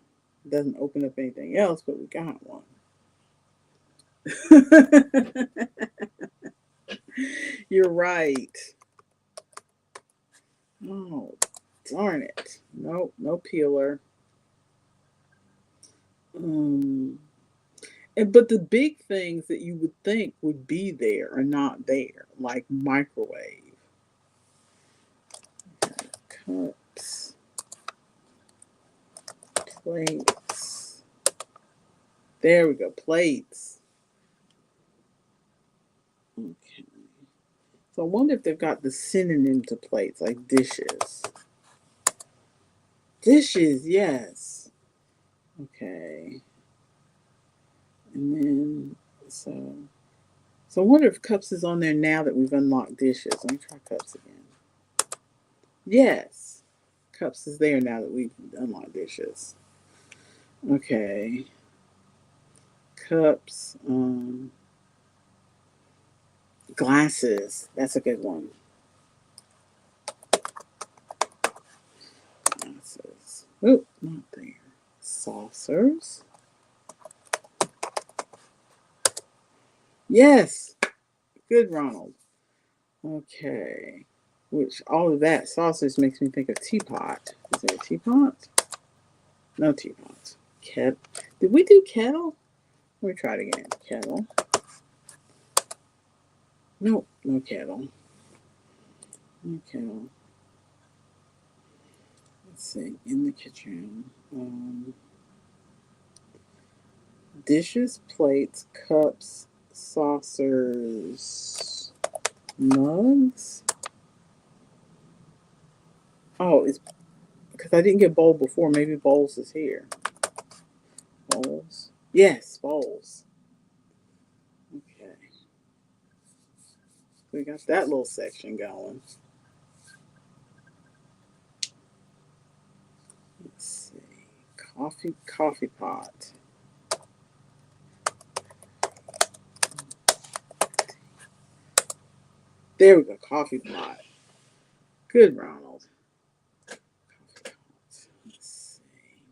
Doesn't open up anything else, but we got one. You're right. Oh, darn it. Nope, no peeler. Um, but the big things that you would think would be there are not there, like microwave, cups, plates. There we go, plates. Okay. So I wonder if they've got the synonym to plates, like dishes. Dishes, yes. Okay. And then, so I wonder if cups is on there now that we've unlocked dishes. Let me try cups again. Yes. Cups is there now that we've unlocked dishes. Okay. Cups. Glasses. That's a good one. Glasses. Oh, not there. Saucers. Yes. Good, Ronald. Okay. Which all of that saucers makes me think of teapot. Is there a teapot? No teapot. Did we do kettle? Let me try it again. Kettle. Nope, no kettle. No kettle. Let's see. In the kitchen. Dishes, plates, cups, saucers, mugs. Oh, it's because I didn't get bowl before. Maybe bowls is here. Bowls. Yes, bowls. Okay. We got that little section going. Let's see. Coffee pot. There we go, coffee pot. Good, Ronald. Coffee pot. Let's see.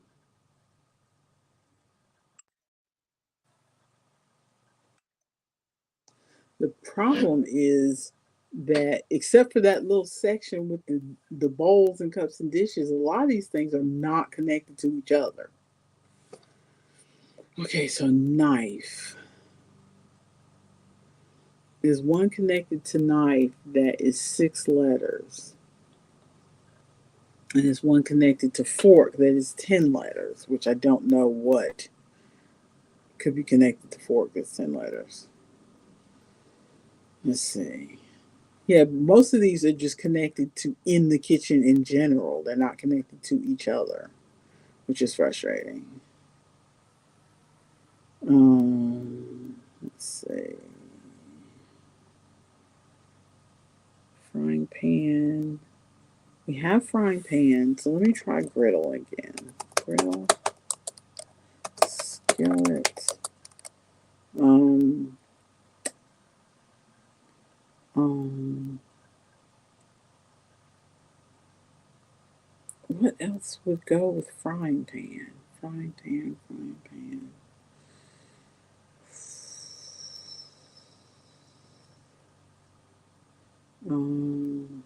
The problem is that except for that little section with the bowls and cups and dishes, a lot of these things are not connected to each other. Okay, so knife. There's one connected to knife that is 6 letters. And there's one connected to fork that is 10 letters, which I don't know what could be connected to fork that's 10 letters. Let's see. Yeah, most of these are just connected to in the kitchen in general. They're not connected to each other, which is frustrating. Let's see. Frying pan. We have frying pan, so let me try griddle again. Griddle, skillet. Um, um, what else would go with frying pan? Frying pan, frying pan. Um,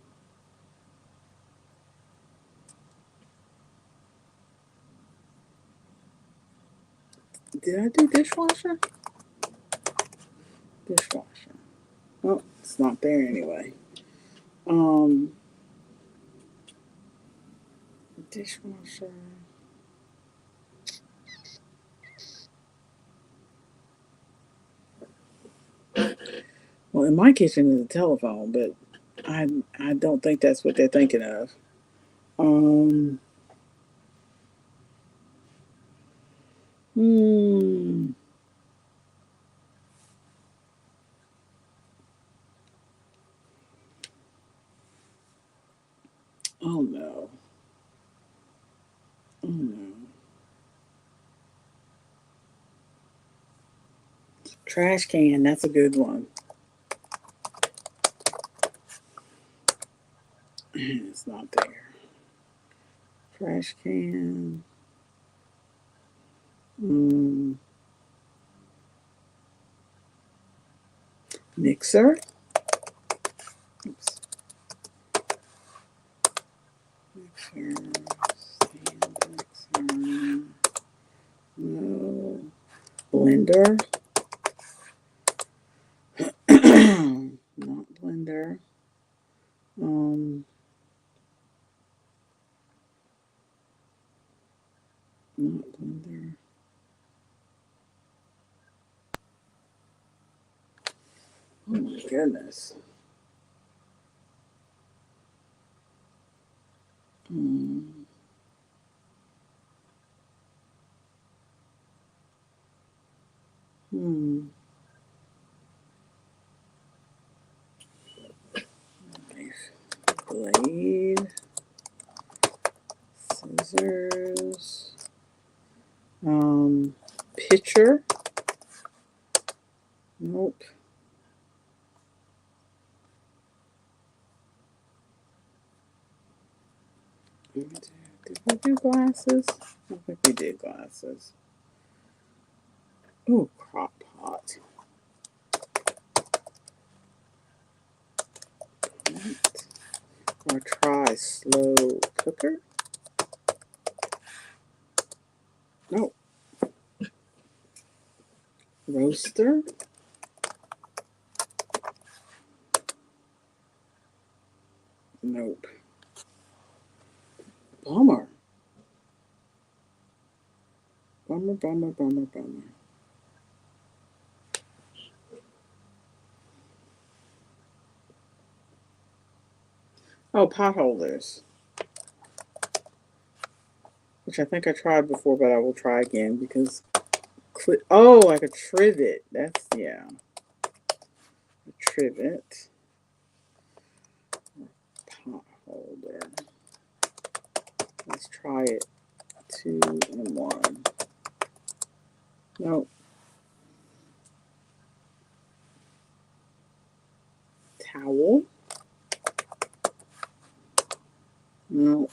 did I do dishwasher? Dishwasher. Oh, it's not there anyway. Um, Dishwasher. Well, in my kitchen is a telephone, but I don't think that's what they're thinking of. Um, hmm. Oh no. Oh no. Trash can. That's a good one. It's not there. Trash can. Mm, Mixer. Oops. Mixer. Stand mixer. No. Blender. Not blender. Um, Not blender. Oh my goodness. Hmm. Hmm. Knife. Blade. Scissors. Pitcher. Nope. Did we do glasses? I think we did glasses. Oh, crock pot. Right. Or try slow cooker. Nope. Roaster. Nope. Bummer. Bummer, bummer, bummer, bummer. Oh, pot holders. Which I think I tried before, but I will try again because. Oh, like a trivet. That's, yeah. A trivet. Pot holder. Let's try it. 2 and 1. Nope. Towel. Nope.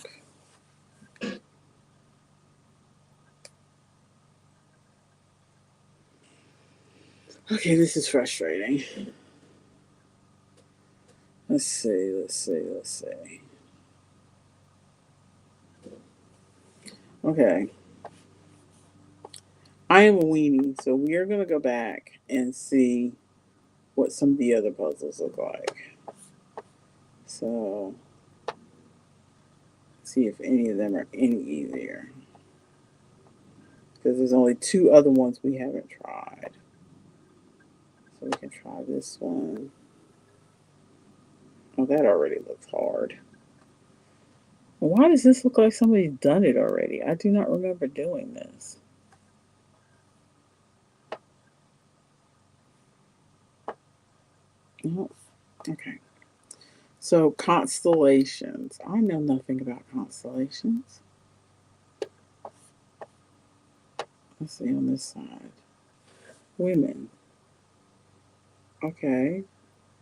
Okay, this is frustrating. Let's see, let's see, let's see. Okay. I am a weenie, so we are going to go back and see what some of the other puzzles look like. So, see if any of them are any easier. Because there's only 2 other ones we haven't tried. So we can try this one. Oh, that already looks hard. Why does this look like somebody's done it already? I do not remember doing this. Oh, okay. So, constellations. I know nothing about constellations. Let's see on this side. Women. Okay.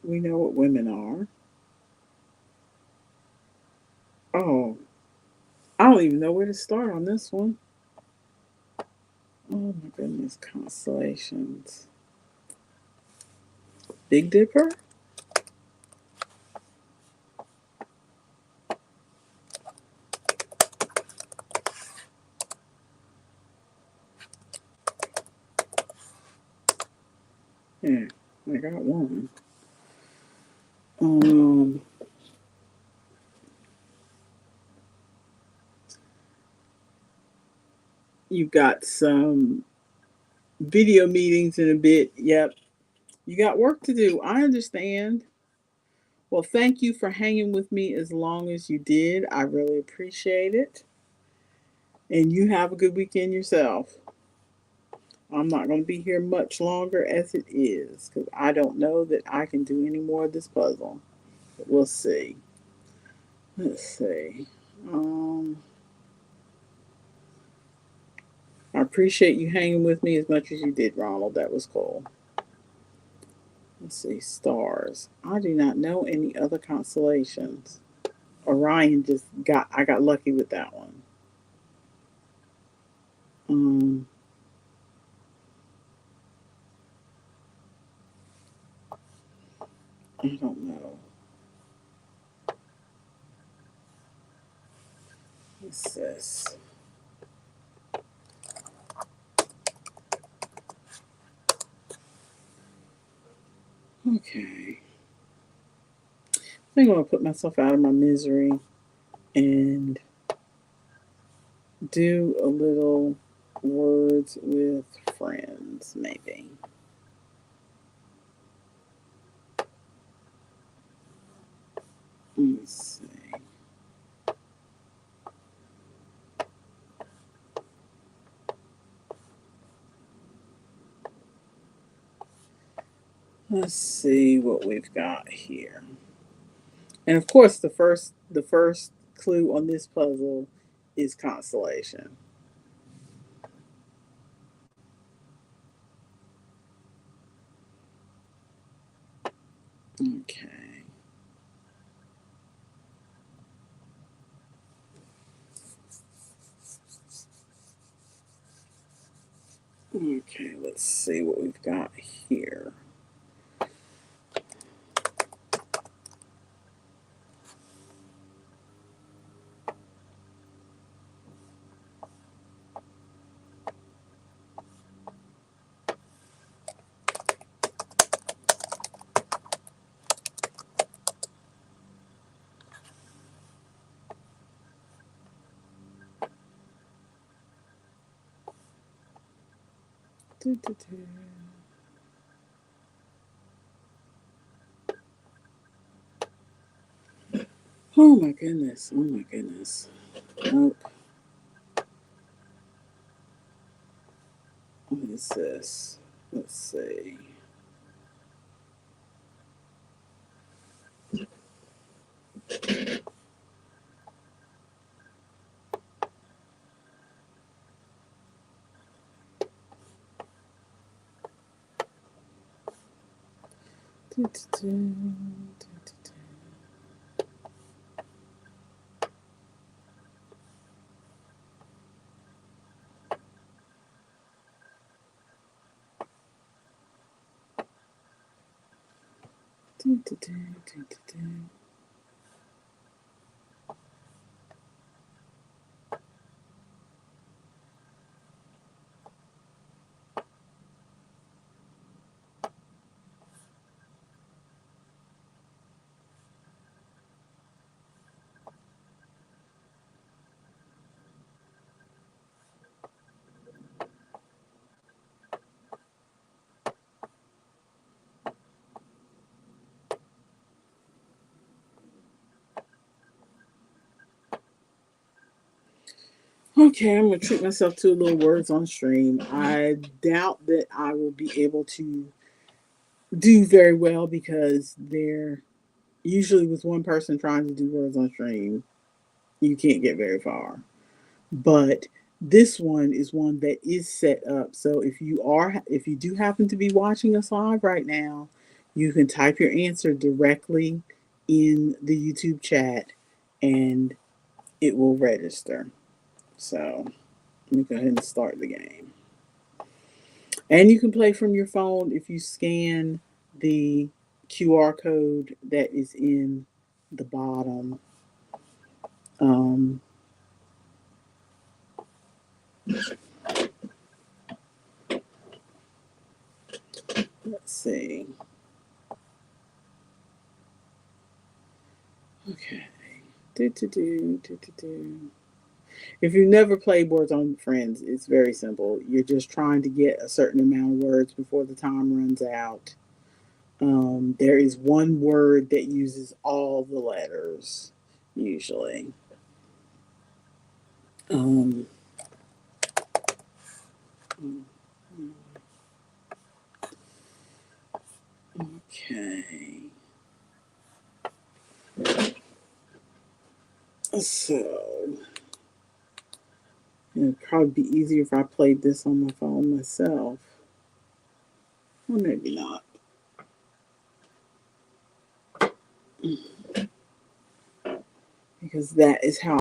We know what women are. Oh, I don't even know where to start on this one. Oh my goodness. Constellations. Big Dipper? one. Um, you've got some video meetings in a bit. Yep. You got work to do. I understand. Well, thank you for hanging with me as long as you did. I really appreciate it. And you have a good weekend yourself. I'm not going to be here much longer as it is because I don't know that I can do any more of this puzzle. But we'll see. Let's see. Um, I appreciate you hanging with me as much as you did, Ronald. That was cool. Let's see. Stars. I do not know any other constellations. Orion I got lucky with that one. Um, I don't know. What's this? Okay. I think I'm going to put myself out of my misery and do a little words with friends, maybe. Let's see. Let's see what we've got here. And of course, the first clue on this puzzle is constellation. Okay. Okay, let's see what we've got here. Oh my goodness. Oh my goodness. Nope. What is this? Let's see. Okay, I'm gonna treat myself to a little words on stream. I doubt that I will be able to do very well because they're usually with one person trying to do words on stream, you can't get very far. But this one is one that is set up. So if you do happen to be watching us live right now, you can type your answer directly in the YouTube chat and it will register. So let me go ahead and start the game. And you can play from your phone if you scan the QR code that is in the bottom. Um, let's see. Okay. Do, do, do, do, do, do. If you never played Words on Friends, it's very simple. You're just trying to get a certain amount of words before the time runs out. There is one word that uses all the letters, usually. Um, okay. So, it'd probably be easier if I played this on my phone myself. Or maybe not. Because that is how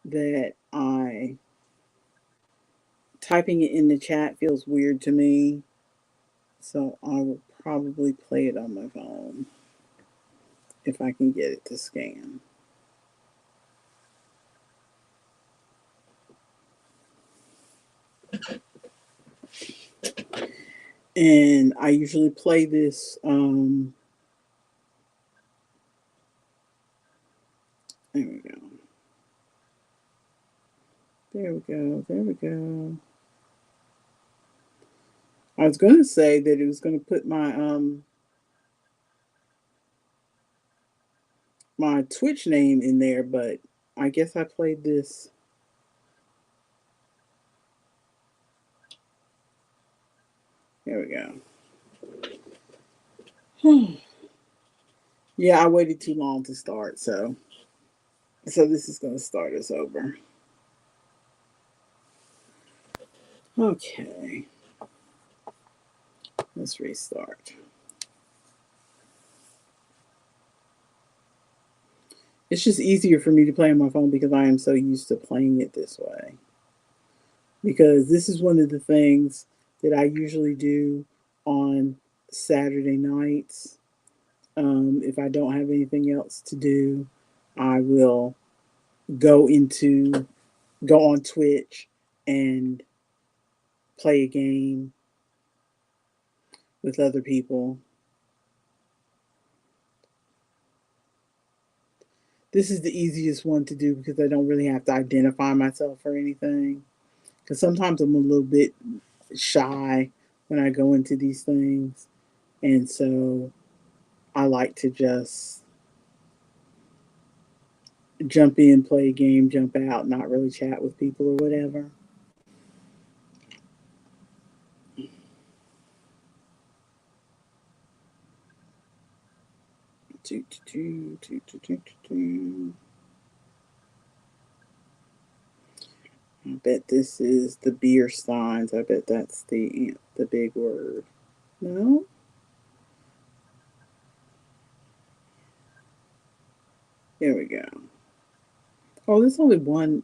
that I typing it in the chat feels weird to me. So I will probably play it on my phone if I can get it to scan. And I usually play this. There we go. There we go. There we go. I was going to say that it was going to put my Twitch name in there, but I guess I played this. There we go. Yeah, I waited too long to start, so this is going to start us over. Okay. Let's restart. It's just easier for me to play on my phone because I am so used to playing it this way. Because this is one of the things that I usually do on Saturday nights. If I don't have anything else to do, I will go on Twitch and play a game with other people. This is the easiest one to do because I don't really have to identify myself or anything. Because sometimes I'm a little bit shy when I go into these things. And so I like to just jump in, play a game, jump out, not really chat with people or whatever. I bet this is the beer signs. I bet that's the big word. No? There we go. Oh, there's only one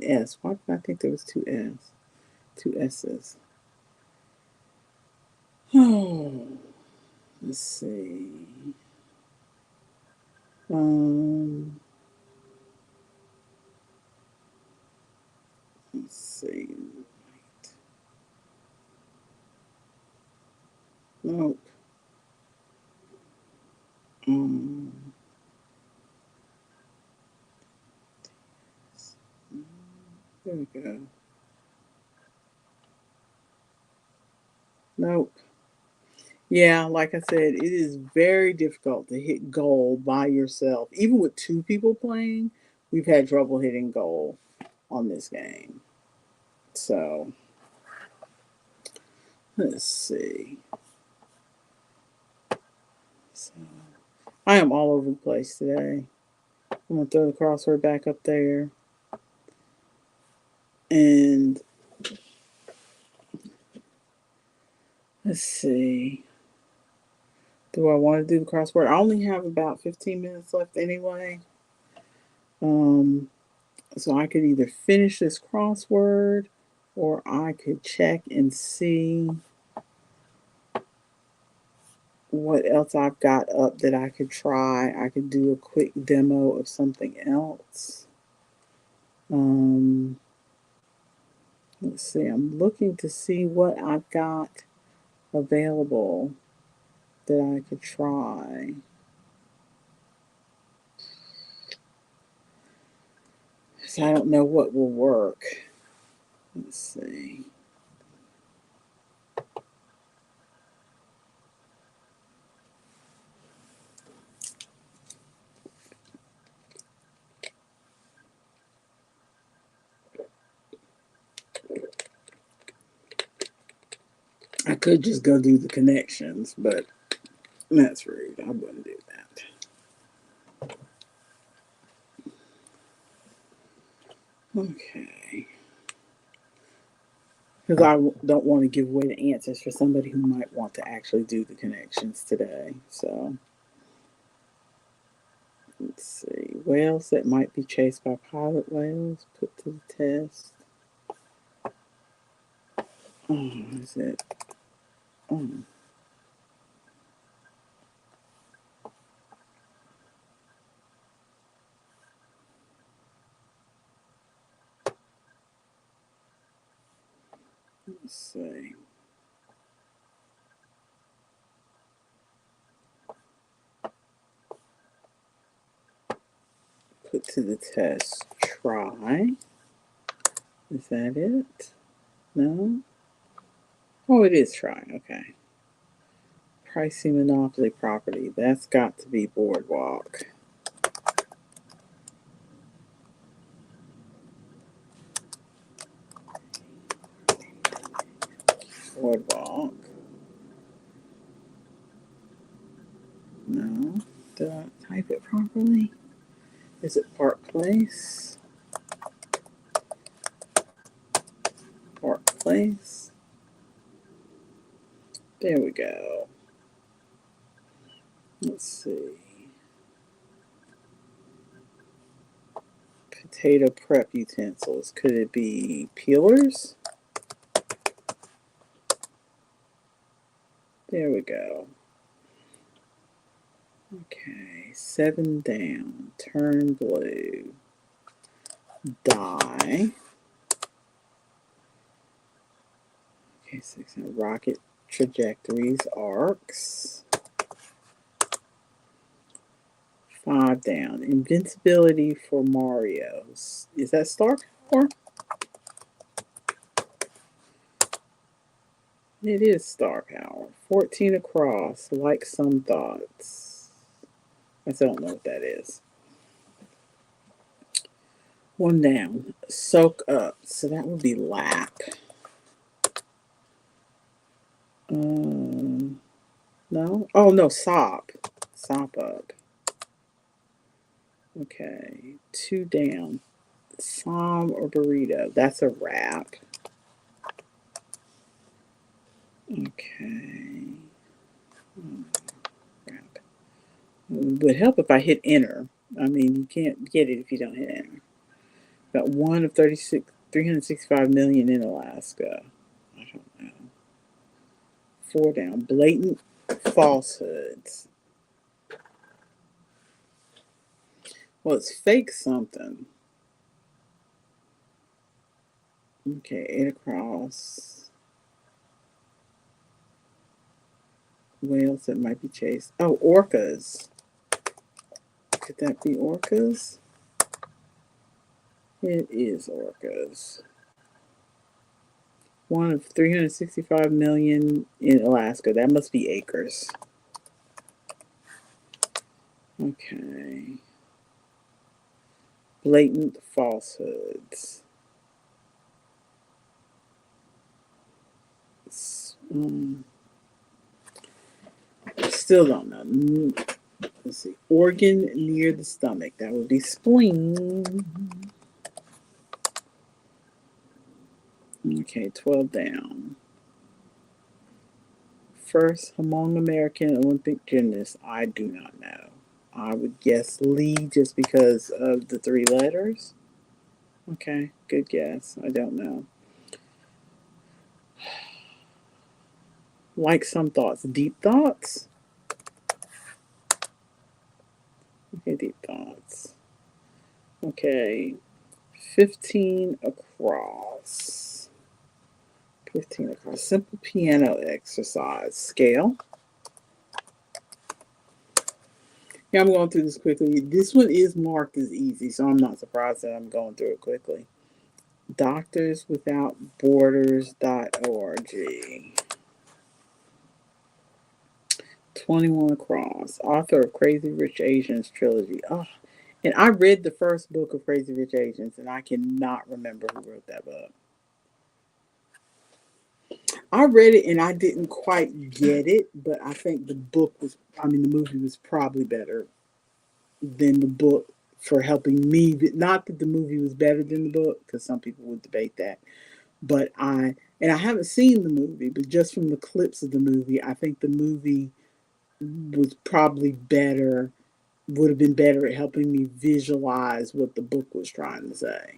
S. Why did I think there was two S? Two S's. Oh, let's see. Um, let's see. Nope. Um, there we go. Nope. Yeah, like I said, it is very difficult to hit goal by yourself. Even with two people playing, we've had trouble hitting goal on this game. So, let's see. So, I am all over the place today. I'm going to throw the crossword back up there. And let's see. Do I want to do the crossword? I only have about 15 minutes left anyway. So I could either finish this crossword or I could check and see what else I've got up that I could try. I could do a quick demo of something else. Let's see. I'm looking to see what I've got available that I could try. So I don't know what will work. Let's see. I could just go do the connections, but that's rude. I wouldn't do that. Okay. Because I don't want to give away the answers for somebody who might want to actually do the connections today. So, let's see. Whales that might be chased by pilot whales put to the test. Oh, is it? Oh. Let's see. Put to the test. Try. Is that it? No? Oh, it is try. Okay. Pricey monopoly property. That's got to be Boardwalk. Boardwalk. No. Did I type it properly? Is it Park Place? Park Place. There we go. Let's see. Potato prep utensils. Could it be peelers? There we go. Okay, 7 down. Turn blue. Die. Okay, 6 down. Rocket trajectories. Arcs. 5 down. Invincibility for Mario's. Is that star power? It is star power. 14 across. Like some thoughts. I still don't know what that is. 1 down. Soak up. So that would be lap. No? Oh, no. Sop. Sop up. Okay. 2 down. Som or burrito. That's a wrap. Okay. Wrap. It would help if I hit enter. I mean, you can't get it if you don't hit enter. Got 1 of 365 million in Alaska. I don't know. 4 down. Blatant falsehoods. Well, it's fake something. Okay, 8 across. Whales that might be chased. Oh, orcas. Could that be orcas? It is orcas. 1 of 365 million in Alaska. That must be acres. Okay. Blatant falsehoods. Still don't know. Let's see. Organ near the stomach. That would be spleen. Okay, 12 down. First Hmong American Olympic gymnast. I do not know. I would guess Lee just because of the 3 letters. Okay, good guess. I don't know. Like some thoughts. Deep thoughts? Okay, deep thoughts. Okay, 15 across. 15 across. Simple piano exercise. Scale. Yeah, I'm going through this quickly. This one is marked as easy, so I'm not surprised that I'm going through it quickly. DoctorsWithoutBorders.org. 21 Across, author of Crazy Rich Asians trilogy. Oh, and I read the first book of Crazy Rich Asians, and I cannot remember who wrote that book. I read it and I didn't quite get it, but I think the book was, I mean, the movie was probably better than the book for helping me. Not that the movie was better than the book, because some people would debate that. But and I haven't seen the movie, but just from the clips of the movie, I think the movie was probably better, would have been better at helping me visualize what the book was trying to say.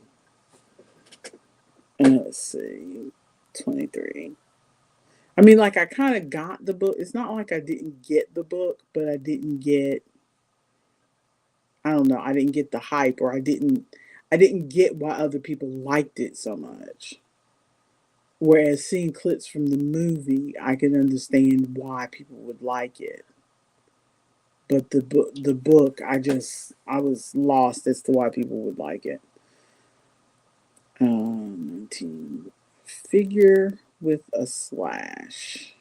And let's see, 23. I mean, like, I kind of got the book. It's not like I didn't get the book, but I didn't get, I don't know, I didn't get the hype, or I didn't get why other people liked it so much. Whereas seeing clips from the movie, I can understand why people would like it. But the book, I was lost as to why people would like it. 19. Figure with a slash.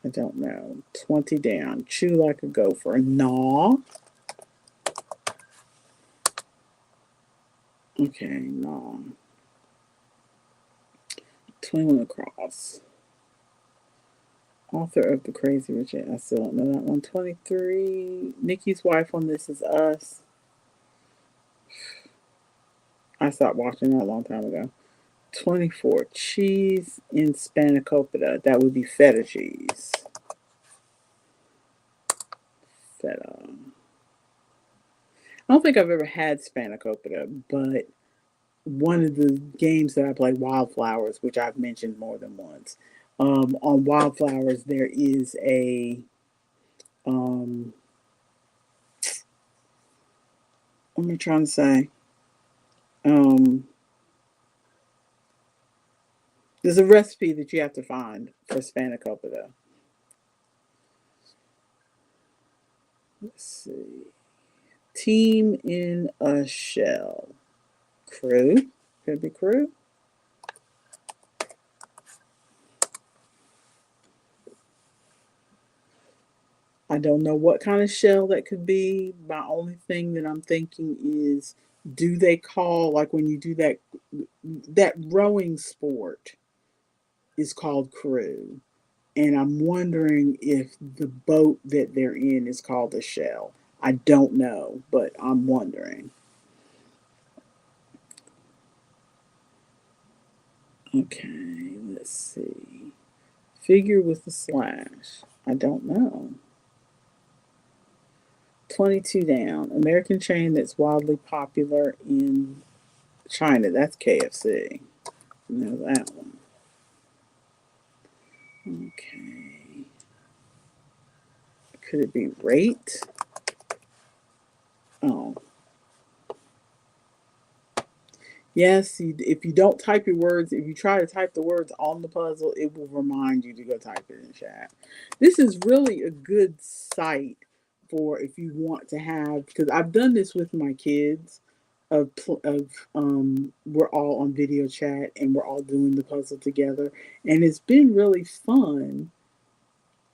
I don't know. 20 down. Chew like a gopher. Gnaw. Okay, gnaw. 21 across. Author of The Crazy Rich. I still don't know that one. 23. Nikki's Wife on This Is Us. I stopped watching that a long time ago. 24. Cheese in spanakopita. That would be feta cheese. Feta. I don't think I've ever had spanakopita, but one of the games that I play, Wildflowers, which I've mentioned more than once. On Wildflowers, there is a um, what am I trying to say? Um, there's a recipe that you have to find for spanakopita. Let's see. Team in a shell. Crew. Could be crew. I don't know what kind of shell that could be. My only thing that I'm thinking is, do they call, like, when you do that rowing sport is called crew, and I'm wondering if the boat that they're in is called a shell. I don't know, but I'm wondering. Okay, let's see. Figure with a slash. I don't know. 22 down. American chain that's wildly popular in China. That's KFC. Know that one. Okay. Could it be rate? Oh. Yes, if you don't type your words, if you try to type the words on the puzzle, it will remind you to go type it in chat. This is really a good site for if you want to have, because I've done this with my kids. We're all on video chat and we're all doing the puzzle together, and it's been really fun.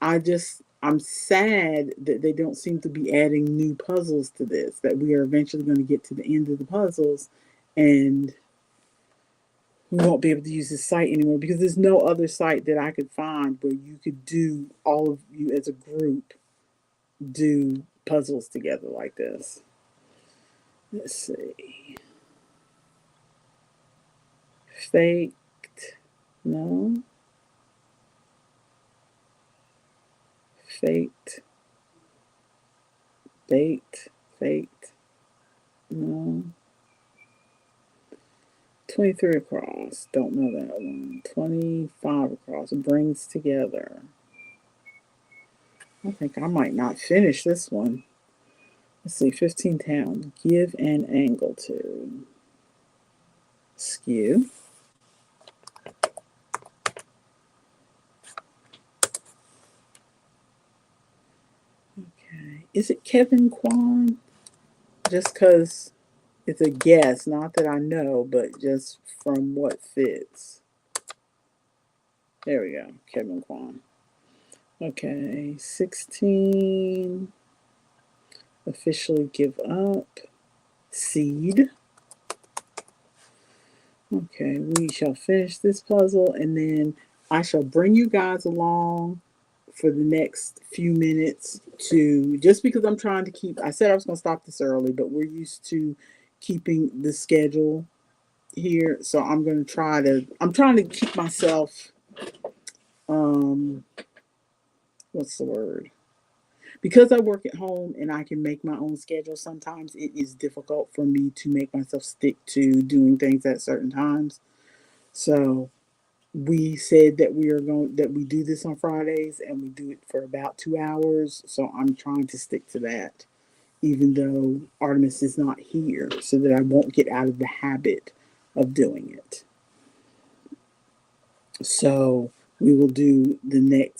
I'm sad that they don't seem to be adding new puzzles to this, that we are eventually going to get to the end of the puzzles and we won't be able to use this site anymore, because there's no other site that I could find where you could do, all of you as a group, do puzzles together like this. Let's see. Faked. No. Faked. Baked. Faked. No. 23 across. Don't know that one. 25 across. Brings together. I think I might not finish this one. Let's see. 15 down. Give an angle to. Skew. Okay. Is it Kevin Kwan? Just because it's a guess, not that I know, but just from what fits. There we go. Kevin Kwan. Okay. 16. Officially give up. Seed. Okay, we shall finish this puzzle and then I shall bring you guys along for the next few minutes to just because I'm trying to keep I said I was going to stop this early, but we're used to keeping the schedule here, so I'm trying to keep myself um what's the word? Because I work at home and I can make my own schedule, sometimes it is difficult for me to make myself stick to doing things at certain times. So we said that we do this on Fridays and we do it for about 2 hours. So I'm trying to stick to that, even though Artemis is not here, so that I won't get out of the habit of doing it. So we will do the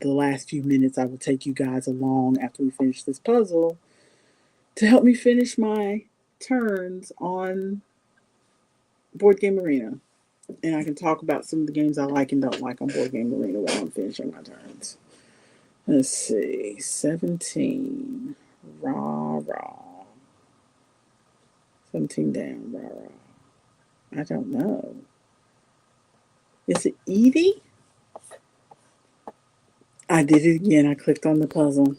last few minutes. I will take you guys along after we finish this puzzle to help me finish my turns on Board Game Arena. And I can talk about some of the games I like and don't like on Board Game Arena while I'm finishing my turns. Let's see. 17. Rah, rah. 17 down. Rah, rah. I don't know. Is it Edie? I did it again. I clicked on the puzzle.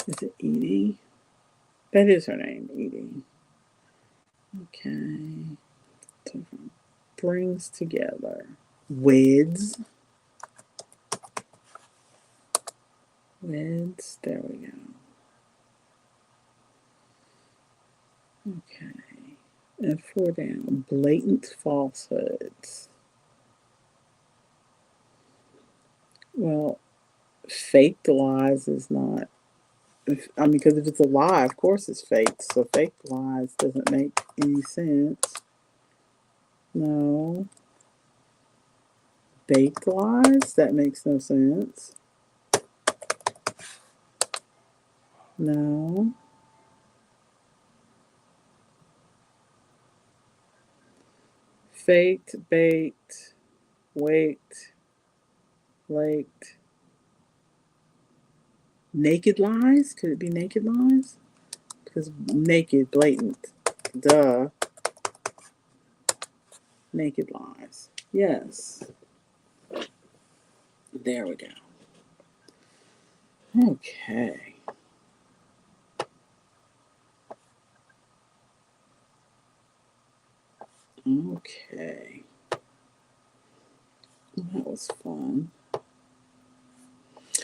Is it Edie? That is her name, Edie. Okay. So brings together. Weds. Weds. There we go. Okay. And 4 down. Blatant falsehoods. Well, faked lies is not. I mean, because if it's a lie, of course it's fake. So fake lies doesn't make any sense. No. Baked lies? That makes no sense. No. Faked, baked, waked, flaked. Naked lies? Could it be naked lies? Because naked, blatant. Duh. Naked lies. Yes. There we go. Okay. Okay. That was fun.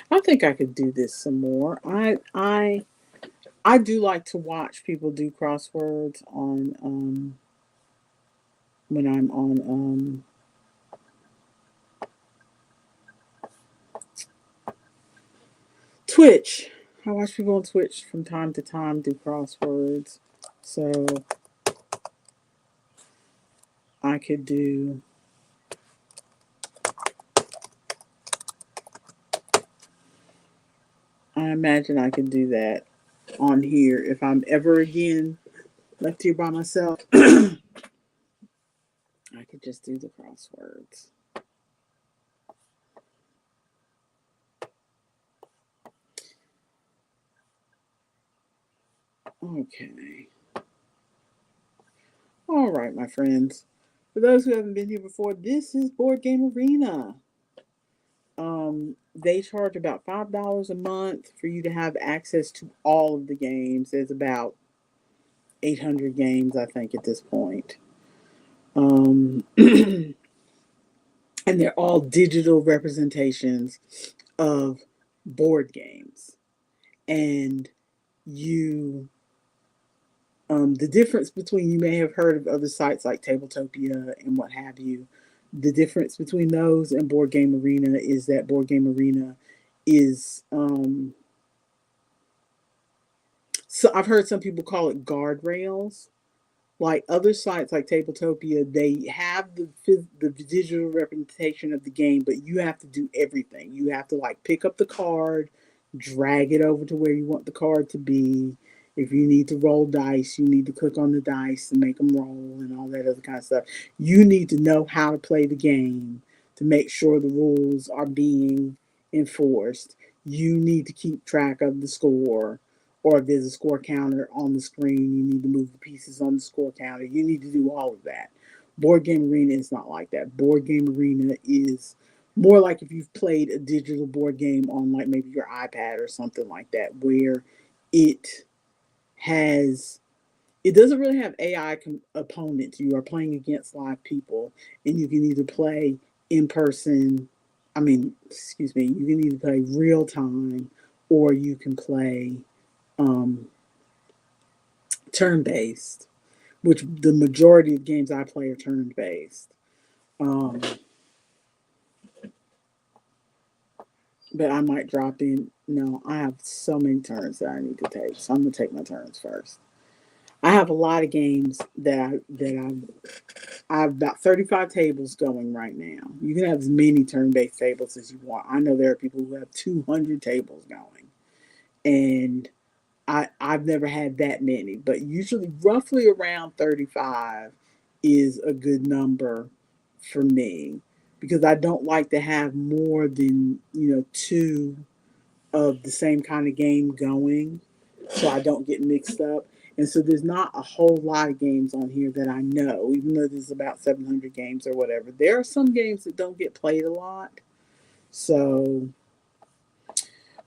I think I could do this some more. I do like to watch people do crosswords on when I'm on Twitch. I watch people on Twitch from time to time do crosswords. So I could do I imagine I could do that on here if I'm ever again left here by myself. I could just do the crosswords. Okay. All right, my friends. For those who haven't been here before, this is Board Game Arena. They charge about $5 a month for you to have access to all of the games. There's about 800 games, I think, at this point. And they're all digital representations of board games. And you the difference between you may have heard of other sites like Tabletopia and what have you. The difference between those and Board Game Arena is that Board Game Arena is so I've heard some people call it guardrails, Like other sites like Tabletopia, they have the digital representation of the game, but you have to do everything. You have to like pick up the card, drag it over to where you want the card to be. If you need to roll dice, you need to click on the dice to make them roll and all that other kind of stuff. You need to know how to play the game to make sure the rules are being enforced. You need to keep track of the score, or if there's a score counter on the screen, you need to move the pieces on the score counter. You need to do all of that. Board Game Arena is not like that. Board Game Arena is more like if you've played a digital board game on like maybe your iPad or something like that, where it has it doesn't really have AI opponents. You are playing against live people, and you can either play in person. I mean, excuse me. You can either play real time, or you can play um, turn based, which the majority of games I play are turn based. Um, but I might drop in. No, I have so many turns that I need to take, so I'm gonna take my turns first. I have a lot of games I have about 35 tables going right now. You can have as many turn based tables as you want. I know there are people who have 200 tables going, and I've never had that many, but usually roughly around 35 is a good number for me, because I don't like to have more than, two of the same kind of game going, so I don't get mixed up. And so there's not a whole lot of games on here that I know, even though there's about 700 games or whatever. There are some games that don't get played a lot. So,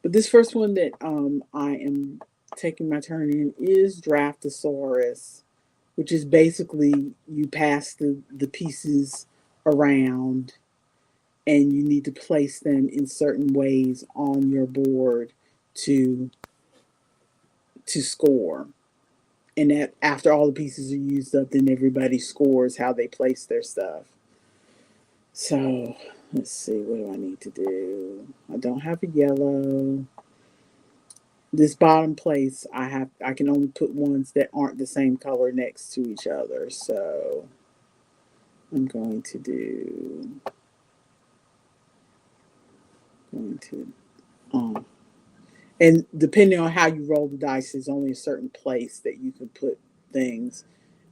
but this first one that I am taking my turn in is Draftosaurus, which is basically you pass the pieces around, and you need to place them in certain ways on your board to score. And that after all the pieces are used up, then everybody scores how they place their stuff. So let's see, what do I need to do? I don't have a yellow. This bottom place, I can only put ones that aren't the same color next to each other. So I'm going to and depending on how you roll the dice, there's only a certain place that you can put things.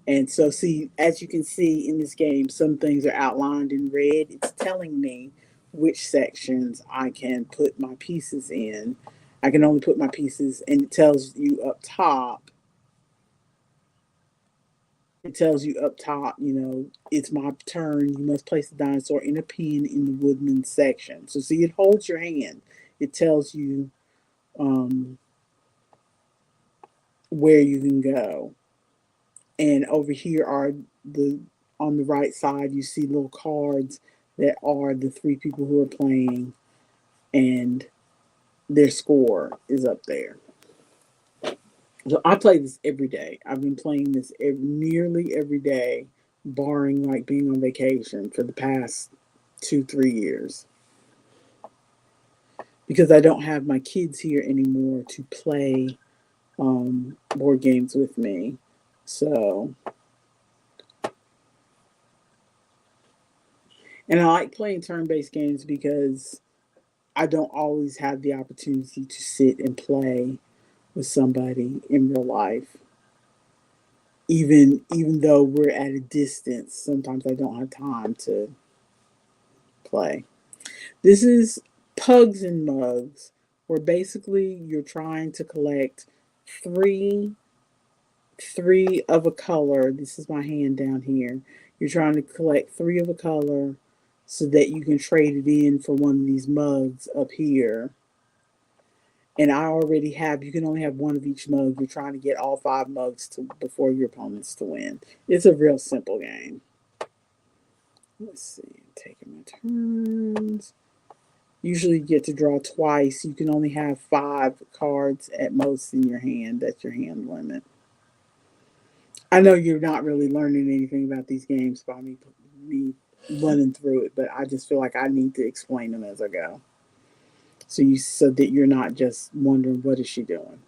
And so, see, as you can see in this game, some things are outlined in red. It's telling me which sections I can put my pieces in. I can only put my pieces, and it tells you up top. It tells you up top, it's my turn. You must place the dinosaur in a pen in the woodman section. So, see, it holds your hand. It tells you um, where you can go. And over here are the on the right side, you see little cards that are the three people who are playing, and their score is up there. So I play this every day. I've been playing this nearly every day, barring like being on vacation for the past 2, 3 years, because I don't have my kids here anymore to play board games with me. So, and I like playing turn-based games because I don't always have the opportunity to sit and play with somebody in real life. Even though we're at a distance, sometimes I don't have time to play. This is Pugs and Mugs, where basically you're trying to collect three three of a color. This is my hand down here. You're trying to collect three of a color so that you can trade it in for one of these mugs up here. And I already have, you can only have one of each mug. You're trying to get all five mugs before your opponents to win. It's a real simple game. Let's see, I'm taking my turns. Usually you get to draw twice. You can only have 5 cards at most in your hand. That's your hand limit. I know you're not really learning anything about these games by me running through it, but I just feel like I need to explain them as I go. So that you're not just wondering what is she doing.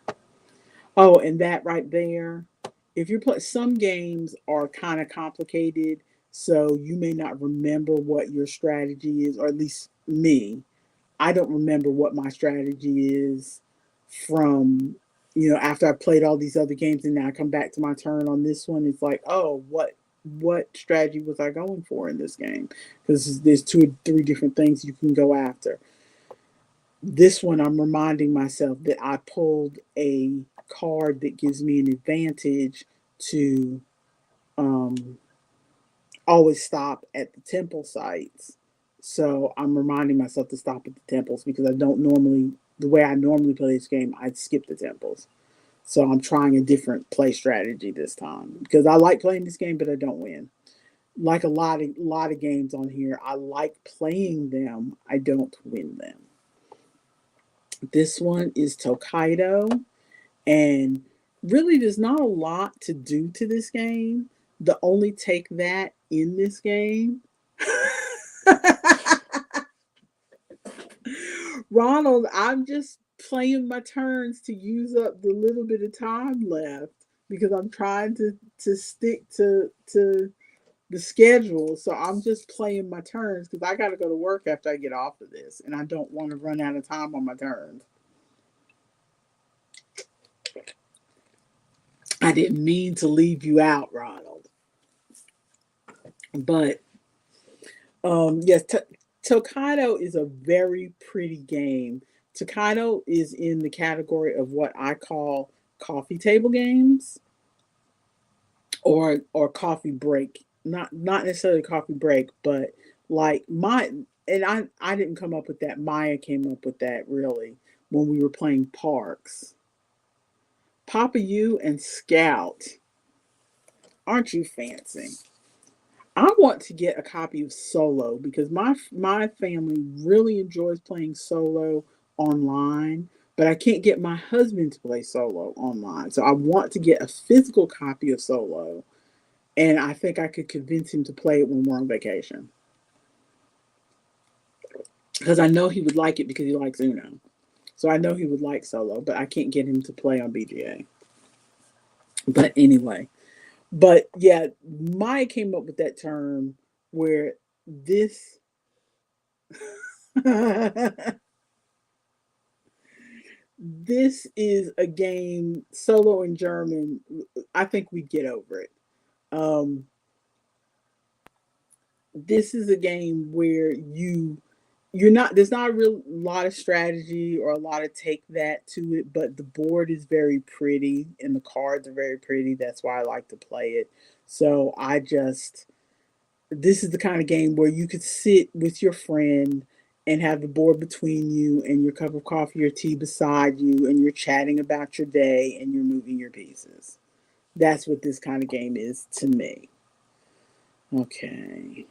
Oh, and that right there if you're play some games are kind of complicated, so you may not remember what your strategy is, or at least me. I don't remember what my strategy is from, after I played all these other games and now I come back to my turn on this one. It's like, oh, what strategy was I going for in this game? Because there's two or three different things you can go after. This one, I'm reminding myself that I pulled a card that gives me an advantage to um, always stop at the temple sites. So I'm reminding myself to stop at the temples because I don't normally, the way I normally play this game, I'd skip the temples. So I'm trying a different play strategy this time because I like playing this game, but I don't win. Like a lot of games on here, I like playing them. I don't win them. This one is Tokaido, and really, there's not a lot to do to this game. The only take that in this game, Ronald, I'm just playing my turns to use up the little bit of time left because I'm trying to stick to the schedule. So I'm just playing my turns because I got to go to work after I get off of this, and I don't want to run out of time on my turns. I didn't mean to leave you out, Ronald. But yes, Tokaido is a very pretty game. Tokaido is in the category of what I call coffee table games or coffee break. Not necessarily coffee break, but like my and I didn't come up with that. Maya came up with that really when we were playing Parks. Papa You and Scout, aren't you fancy? I want to get a copy of Solo because my family really enjoys playing Solo online, but I can't get my husband to play Solo online. So I want to get a physical copy of Solo, and I think I could convince him to play it when we're on vacation because I know he would like it because he likes Uno. So I know he would like Solo, but I can't get him to play on BGA. But anyway, but yeah, Maya came up with that term where this this is a game solo in German. I think we get over it. Um, this is a game where you're not there's not a real lot of strategy or a lot of take that to it, but the board is very pretty and the cards are very pretty. That's why I like to play it. So I just this is the kind of game where you could sit with your friend and have the board between you and your cup of coffee or tea beside you and you're chatting about your day and you're moving your pieces. That's what this kind of game is to me. Okay.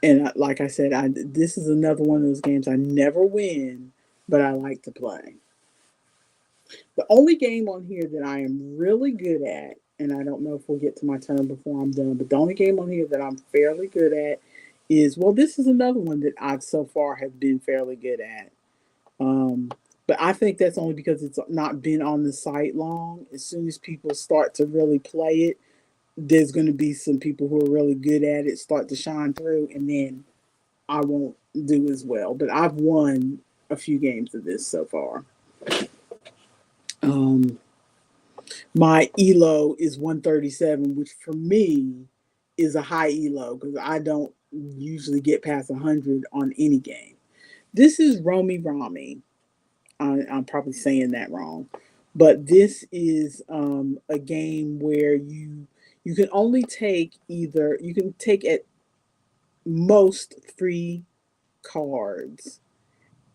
And like I said, this is another one of those games I never win, but I like to play. The only game on here that I am really good at, and I don't know if we'll get to my turn before I'm done, but the only game on here that I'm fairly good at is, well, this is another one that I've so far have been fairly good at. Um, but I think that's only because it's not been on the site long. As soon as people start to really play it, there's going to be some people who are really good at it start to shine through, and then I won't do as well. But I've won a few games of this so far. Um, my elo is 137, which for me is a high elo because I don't usually get past 100 on any game. This is Romy Rami. I'm probably saying that wrong, but this is a game where you can only take either you can take at most three cards,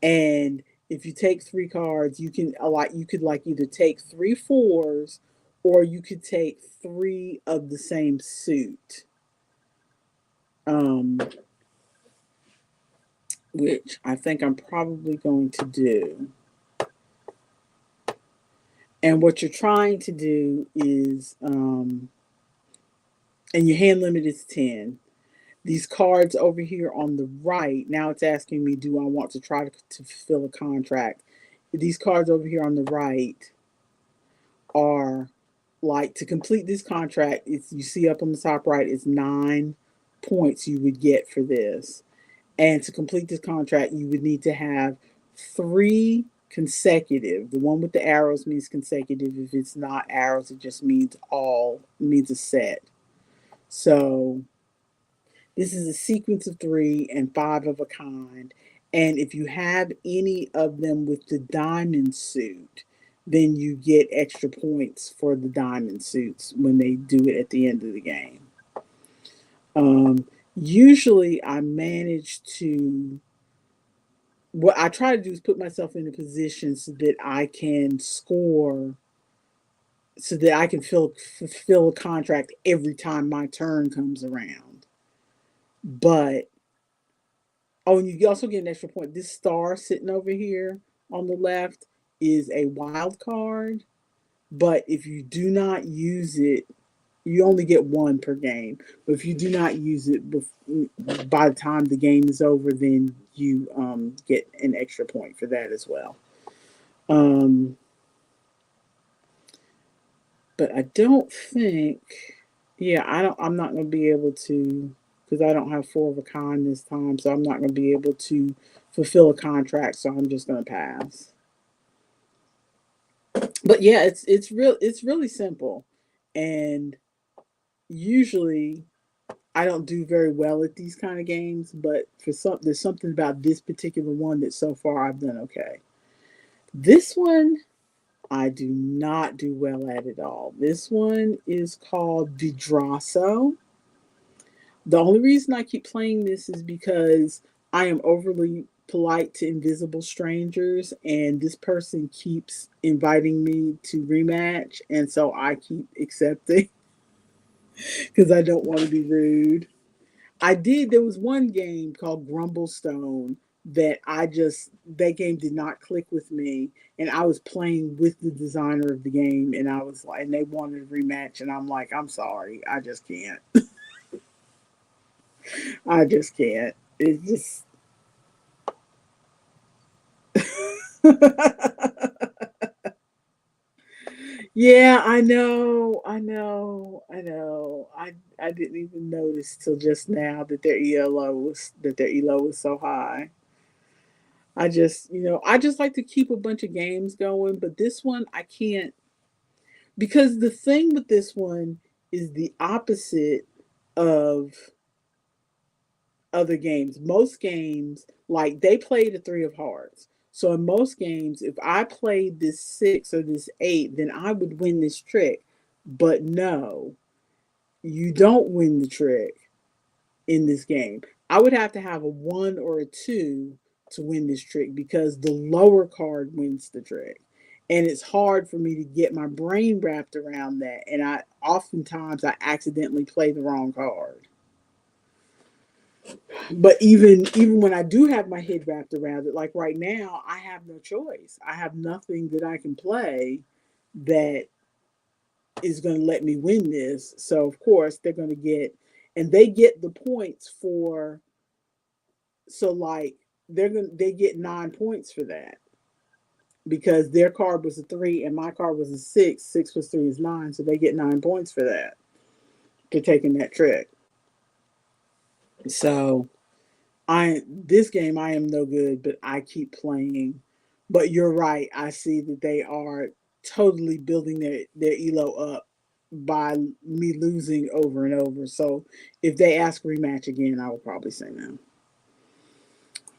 and if you take three cards, you could like either take three fours or you could take three of the same suit. Um, which I think I'm probably going to do. And what you're trying to do is, and your hand limit is 10. These cards over here on the right, now it's asking me, do I want to try to fulfill a contract? These cards over here on the right are like, to complete this contract, it's, you see up on the top right, it's 9 points you would get for this. And to complete this contract, you would need to have 3 consecutive. The one with the arrows means consecutive. If it's not arrows, it just means all, it means a set. So this is a sequence of 3 and 5 of a kind. And if you have any of them with the diamond suit, then you get extra points for the diamond suits when they do it at the end of the game. Usually I manage to, what I try to do is put myself in a position so that I can score, so that I can fulfill a contract every time my turn comes around. But oh, and you also get an extra point. This star sitting over here on the left is a wild card, but if you do not use it, you only get one per game. But if you do not use it by the time the game is over, then you get an extra point for that as well. Um, but I don't think, yeah, I don't. I'm not going to be able to, because I don't have 4 of a kind this time, so I'm not going to be able to fulfill a contract. So I'm just going to pass. But yeah, it's really simple, and usually I don't do very well at these kind of games. But there's something about this particular one that so far I've done okay. This one I do not do well at all. This one is called Vidrasso. The only reason I keep playing this is because I am overly polite to invisible strangers, and this person keeps inviting me to rematch, and so I keep accepting because I don't want to be rude. There was one game called Grumblestone that that game did not click with me, and I was playing with the designer of the game, and I was like, and they wanted a rematch, and I'm like, I'm sorry, I just can't. I just can't. It's just. Yeah, I know, I know, I know. I didn't even notice till just now that their elo was so high. I just like to keep a bunch of games going, but this one I can't, because the thing with this one is the opposite of other games. Most games, like, they play the 3 of hearts. So in most games, if I played this 6 or this 8, then I would win this trick. But no, you don't win the trick in this game. I would have to have a 1 or a 2 to win this trick, because the lower card wins the trick. And it's hard for me to get my brain wrapped around that. And I accidentally play the wrong card. But even when I do have my head wrapped around it, like right now, I have no choice. I have nothing that I can play that is going to let me win this. So of course they're going to get, and they get the points for. So like they get 9 points for that, because their card was a 3 and my card was a 6. 6 plus 3 is 9, so they get 9 points for that, for taking that trick. So I this game I am no good, but I keep playing. But you're right. I see that they are totally building their elo up by me losing over and over. So if they ask rematch again, I will probably say no.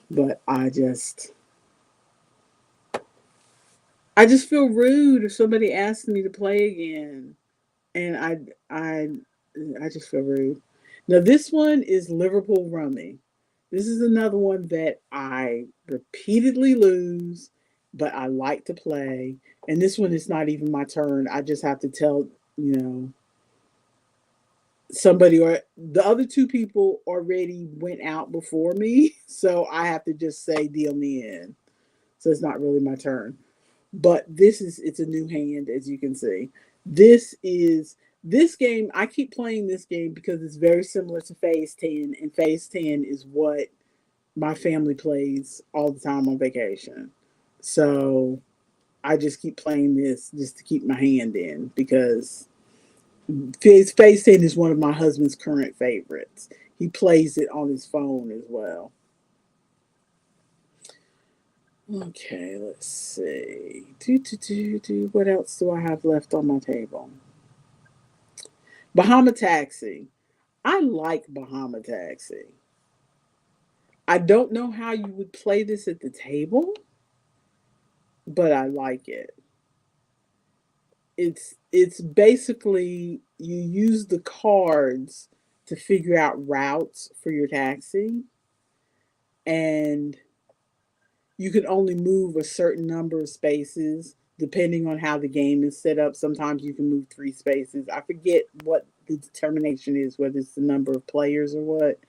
But I just feel rude if somebody asks me to play again, and I I just feel rude. Now this one is Liverpool Rummy. This is another one that I repeatedly lose, but I like to play. And this one is not even my turn. I just have to tell, you know, somebody, or the other 2 people already went out before me. So I have to just say deal me in. So it's not really my turn. But it's a new hand, as you can see. This is This game, I keep playing this game because it's very similar to Phase 10, and Phase 10 is what my family plays all the time on vacation. So I just keep playing this just to keep my hand in because Phase 10 is one of my husband's current favorites. He plays it on his phone as well. Okay, let's see. What else do I have left on my table? Bahama Taxi. I like Bahama Taxi. I don't know how you would play this at the table, but I like it. It's basically you use the cards to figure out routes for your taxi, and you can only move a certain number of spaces depending on how the game is set up. Sometimes you can move 3 spaces. I forget what the determination is, whether it's the number of players or what.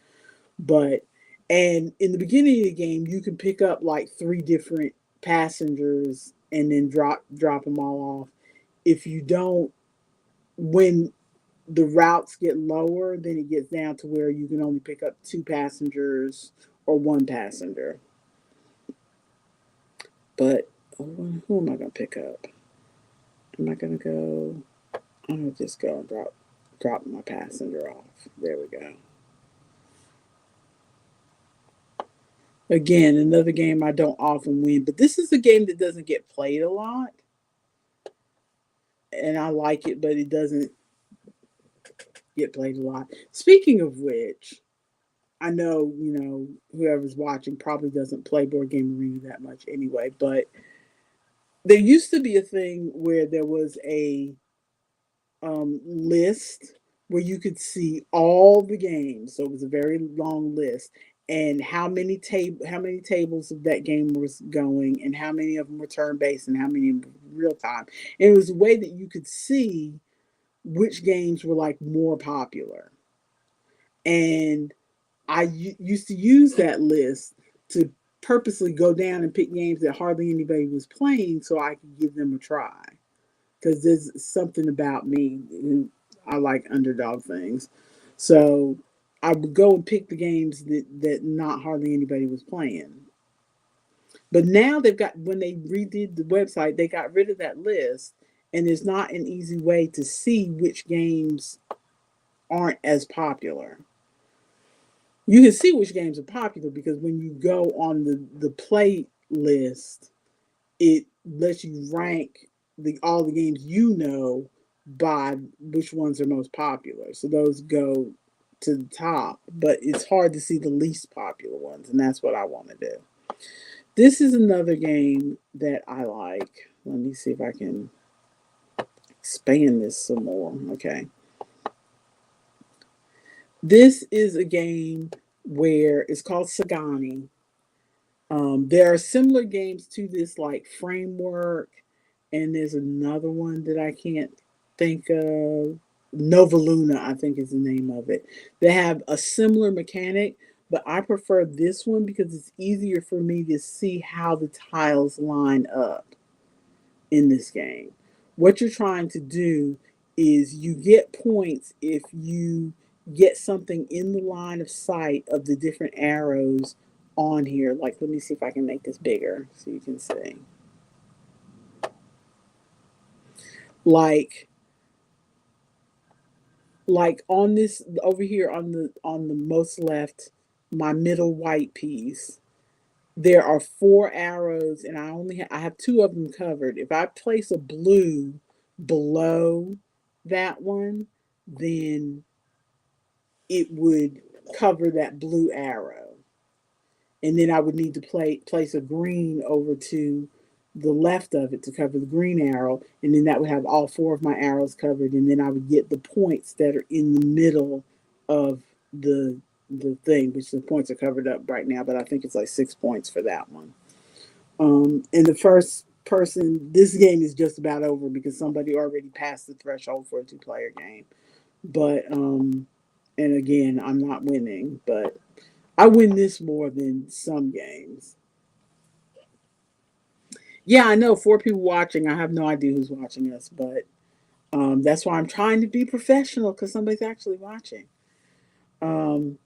But and in the beginning of the game, you can pick up like 3 different passengers and then drop them all off. If you don't, when the routes get lower, then it gets down to where you can only pick up 2 passengers or 1 passenger. But who am I gonna pick up? Am I gonna go? I'm gonna just go and drop my passenger off. There we go. Again, another game I don't often win, but this is a game that doesn't get played a lot, and I like it, but it doesn't get played a lot. Speaking of which, I know whoever's watching probably doesn't play Board Game Arena that much anyway, but there used to be a thing where there was a list where you could see all the games. So it was a very long list, and how many tables of that game was going, and how many of them were turn based, and how many were real time. And it was a way that you could see which games were like more popular. And used to use that list to purposely go down and pick games that hardly anybody was playing so I could give them a try. Because there's something about me who I like underdog things. So I would go and pick the games that not hardly anybody was playing. But now when they redid the website, they got rid of that list, and there's not an easy way to see which games aren't as popular. You can see which games are popular because when you go on the play list, it lets you rank all the games by which ones are most popular. So those go to the top, but it's hard to see the least popular ones, and that's what I want to do. This is another game that I like. Let me see if I can expand this some more. Okay. This is a game where it's called Sagani. There are similar games to this, like Framework, and there's another one that I can't think of. Nova Luna, I think is the name of it. They have a similar mechanic, but I prefer this one because it's easier for me to see how the tiles line up in this game. What you're trying to do is you get points if you get something in the line of sight of the different arrows on here. Like, let me see if I can make this bigger so you can see. Like on this over here on the most left, my middle white piece, there are 4 arrows, and I have 2 of them covered. If I place a blue below that one, then it would cover that blue arrow. And then I would need to place a green over to the left of it to cover the green arrow, and then that would have all 4 of my arrows covered, and then I would get the points that are in the middle of the thing, which the points are covered up right now, but I think it's like 6 points for that one. And the first person, this game is just about over because somebody already passed the threshold for a 2-player game. But and again, I'm not winning, but I win this more than some games. Yeah, I know 4 people watching. I have no idea who's watching us, but That's why I'm trying to be professional because somebody's actually watching. Um,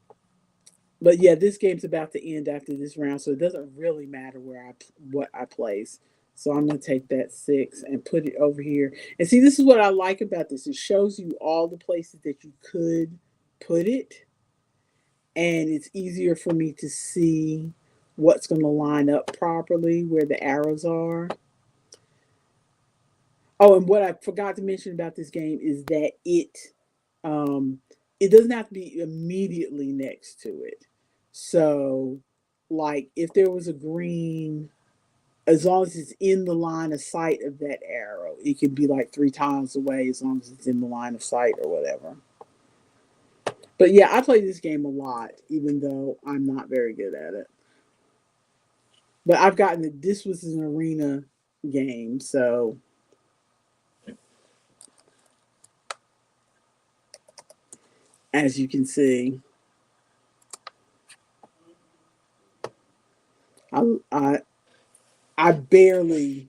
but yeah, this game's about to end after this round, so it doesn't really matter what I place. So I'm gonna take that 6 and put it over here. And see, this is what I like about this. It shows you all the places that you could put it, and it's easier for me to see what's going to line up properly where the arrows are. Oh, and what I forgot to mention about this game is that um, it doesn't have to be immediately next to it. So, like if there was a green, as long as it's in the line of sight of that arrow, it can be like 3 times away as long as it's in the line of sight or whatever. But yeah, I play this game a lot, even though I'm not very good at it. But I've gotten that this was an arena game, so as you can see, I I, I barely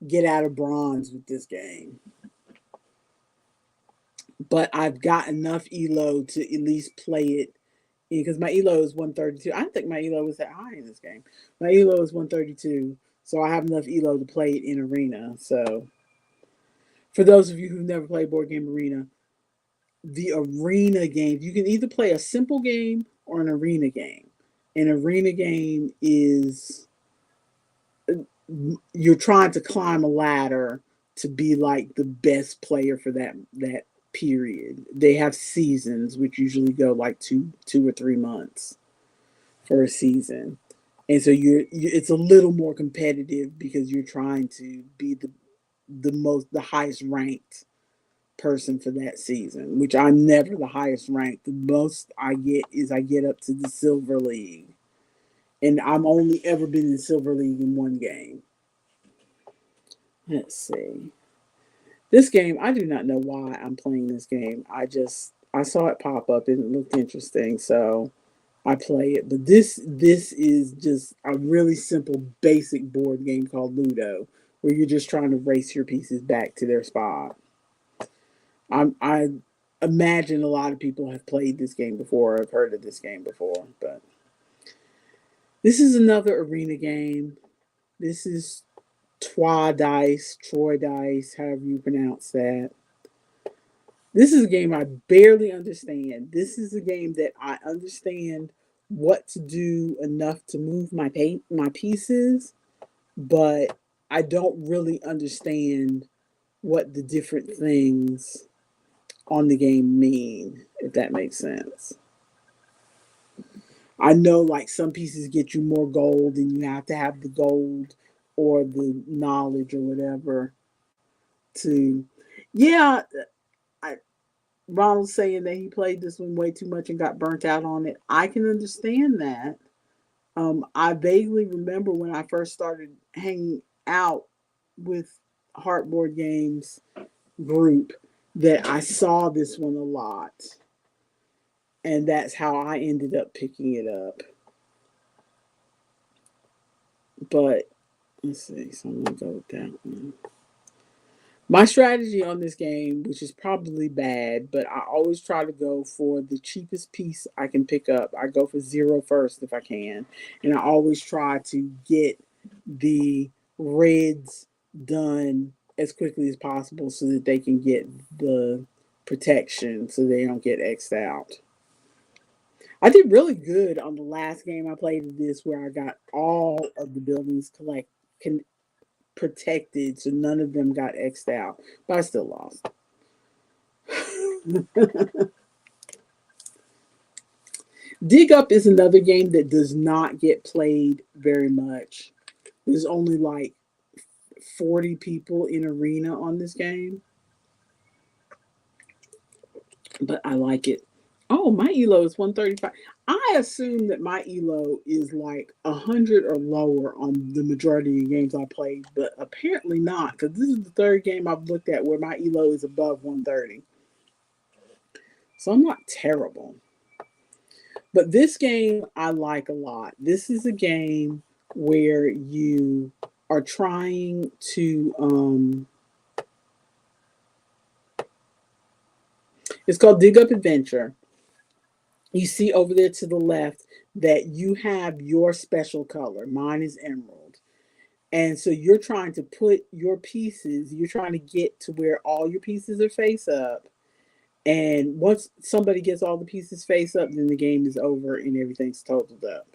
get out of bronze with this game, but I've got enough elo to at least play it because my elo is 132. I don't think my elo was that high in this game. My elo is 132, so I have enough elo to play it in arena. So for those of you who've never played board game arena, the arena game, you can either play a simple game or an arena game. An arena game is you're trying to climb a ladder to be like the best player for that period. They have seasons which usually go like 2 or 3 months for a season. And so it's a little more competitive because you're trying to be the highest ranked person for that season, which I'm never the highest ranked. The most I get is I get up to the silver league, and I'm only ever been in silver league in one game. Let's see. This game, I do not know why I'm playing this game. I saw it pop up and it looked interesting, so I play it. But this is just a really simple, basic board game called Ludo, where you're just trying to race your pieces back to their spot. I imagine a lot of people have played this game before, have heard of this game before, but this is another arena game. This is Troy Dice, however you pronounce that. This is a game I barely understand. This is a game that I understand what to do enough to move my pieces, but I don't really understand what the different things on the game mean, if that makes sense. I know like some pieces get you more gold and you have to have the gold or the knowledge or whatever to yeah, I Ronald's saying that he played this one way too much and got burnt out on it. I can understand that. I vaguely remember when I first started hanging out with Heartboard Games group that I saw this one a lot. And that's how I ended up picking it up. But let's see, so I'm gonna go with that one. My strategy on this game, which is probably bad, but I always try to go for the cheapest piece I can pick up. I go for 0 first if I can. And I always try to get the reds done as quickly as possible so that they can get the protection so they don't get X'd out. I did really good on the last game I played this where I got all of the buildings protected, so none of them got X'd out, but I still lost. Dig Up is another game that does not get played very much. There's only like 40 people in arena on this game, but I like it. Oh, my elo is 135. I assume that my elo is like 100 or lower on the majority of the games I played, but apparently not because this is the third game I've looked at where my elo is above 130. So I'm not terrible. But this game I like a lot. This is a game where you are trying to It's called Dig Up Adventure. You see over there to the left that you have your special color. Mine is emerald. And so you're trying to put your pieces, you're trying to get to where all your pieces are face up. And once somebody gets all the pieces face up, then the game is over and everything's totaled up.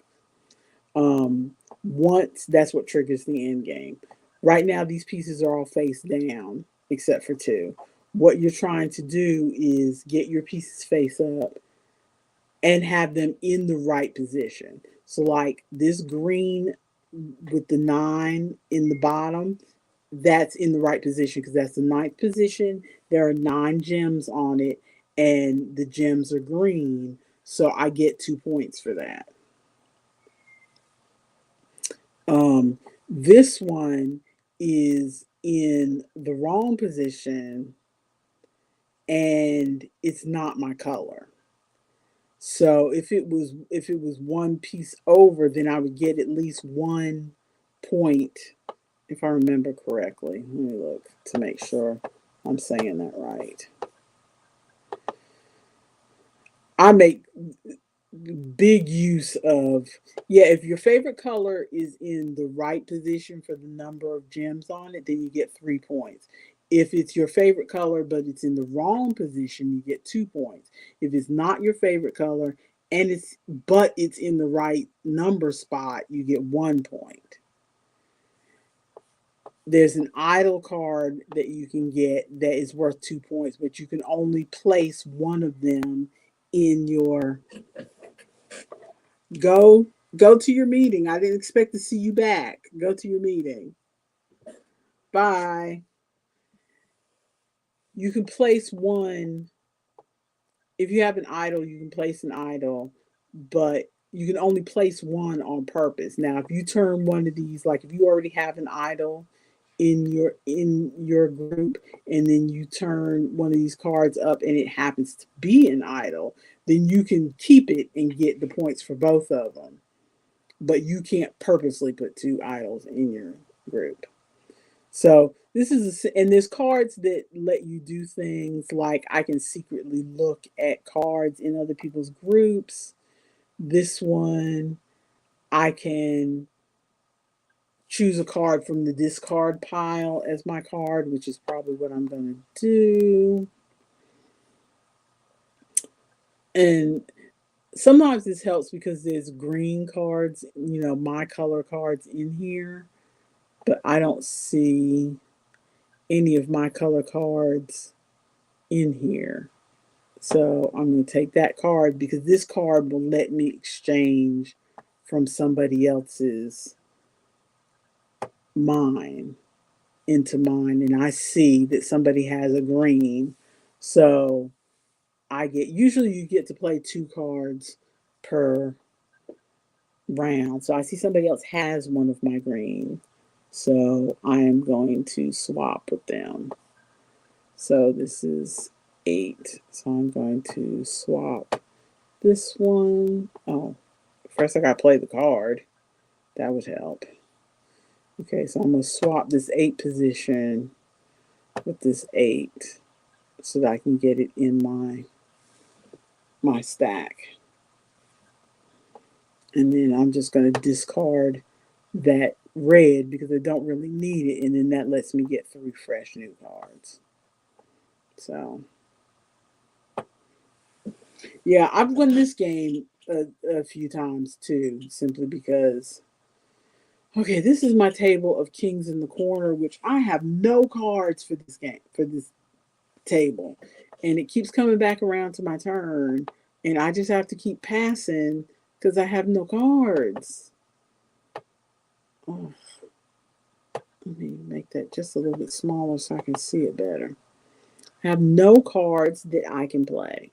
Um, Once that's what triggers the end game. Right now, these pieces are all face down, except for two. What you're trying to do is get your pieces face up and have them in the right position. So, like this green with the nine in the bottom, that's in the right position because that's the ninth position. There are nine gems on it, and the gems are green. So I get 2 points for that. Um, this one is in the wrong position and it's not my color. So if it was one piece over, then I would get at least 1 point if I remember correctly. Let me look to make sure I'm saying that right. I make big use of, yeah, if your favorite color is in the right position for the number of gems on it, then you get 3 points. If it's your favorite color but it's in the wrong position, you get 2 points. If it's not your favorite color and it's in the right number spot, you get 1 point. There's an idle card that you can get that is worth 2 points, but you can only place one of them in your go to your meeting. I didn't expect to see you back. Go to your meeting. Bye. You can place one if you have an idol, you can place an idol, but you can only place one on purpose. Now, if you turn one of these, like if you already have an idol in your group, and then you turn one of these cards up and it happens to be an idol, then you can keep it and get the points for both of them. But you can't purposely put two idols in your group. So and there's cards that let you do things like I can secretly look at cards in other people's groups. This one, I can choose a card from the discard pile as my card, which is probably what I'm going to do. And sometimes this helps because there's green cards, my color cards in here, but I don't see any of my color cards in here. So I'm going to take that card because this card will let me exchange from somebody else's mine into mine. And I see that somebody has a green. So usually you get to play two cards per round. So I see somebody else has one of my green. So I am going to swap with them. So this is 8. So I'm going to swap this one. Oh, first I got to play the card. That would help. Okay, so I'm going to swap this 8 position with this 8 so that I can get it in my stack. And then I'm just going to discard that red because I don't really need it. And then that lets me get 3 fresh new cards. So, yeah, I've won this game a few times too, simply because, okay, this is my table of kings in the corner, which I have no cards for this game, for this table. And it keeps coming back around to my turn. And I just have to keep passing because I have no cards. Oh, let me make that just a little bit smaller so I can see it better. I have no cards that I can play.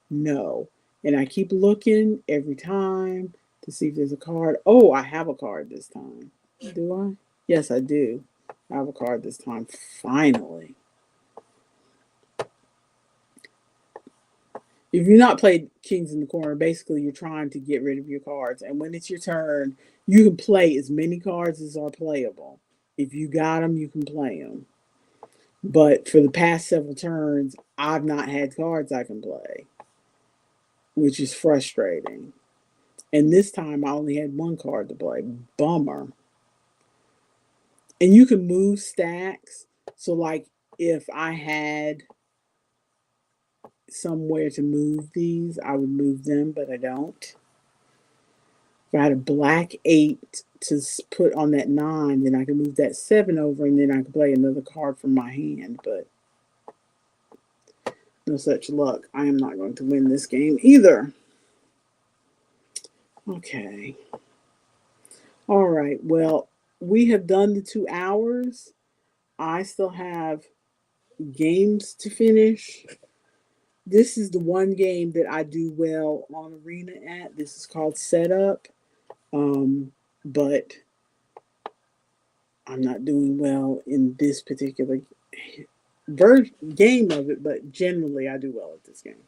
No. And I keep looking every time to see if there's a card. Oh, I have a card this time. Do I? Yes, I do. I have a card this time. Finally. If you're not played Kings in the Corner, basically you're trying to get rid of your cards. And when it's your turn, you can play as many cards as are playable. If you got them, you can play them. But for the past several turns, I've not had cards I can play, which is frustrating. And this time I only had one card to play. Bummer. And you can move stacks. So, like, if I had somewhere to move these, I would move them, but I don't. If I had a black 8 to put on that 9, then I can move that 7 over and then I can play another card from my hand. But no such luck. I am not going to win this game either. Okay. All right. Well, we have done the 2 hours. I still have games to finish. This is the one game that I do well on Arena at. This is called Setup. But I'm not doing well in this particular game of it, but generally I do well at this game.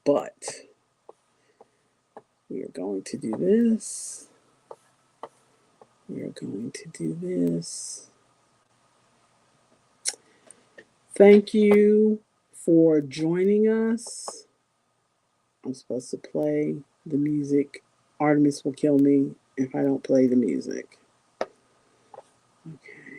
But we are going to do this. We are going to do this. Thank you for joining us. I'm supposed to play the music. Artemis will kill me if I don't play the music. Okay.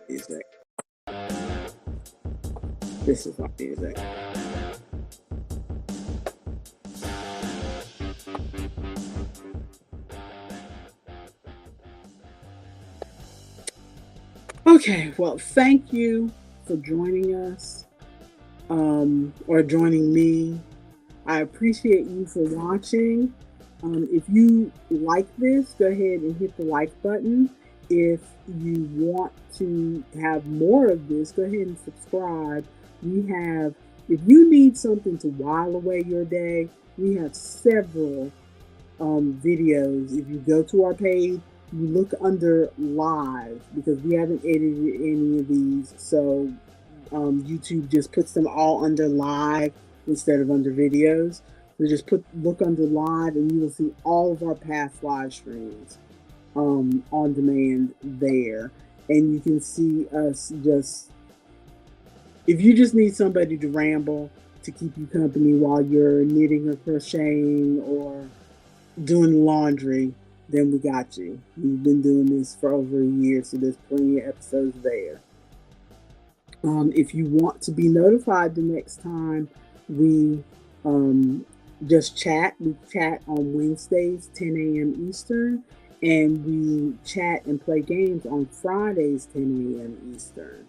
Music. This is my music. Okay, well, thank you for joining us or joining me. I appreciate you for watching. If you like this, go ahead and hit the like button. If you want to have more of this, go ahead and subscribe. If you need something to while away your day, we have several videos. If you go to our page, you look under live because we haven't edited any of these. So YouTube just puts them all under live instead of under videos. So just look under live and you will see all of our past live streams on demand there. And you can see us if you just need somebody to ramble to keep you company while you're knitting or crocheting or doing laundry, then we got you. We've been doing this for over a year, so there's plenty of episodes there. If you want to be notified the next time we just chat, we chat on Wednesdays, 10 a.m. Eastern, and we chat and play games on Fridays, 10 a.m. Eastern.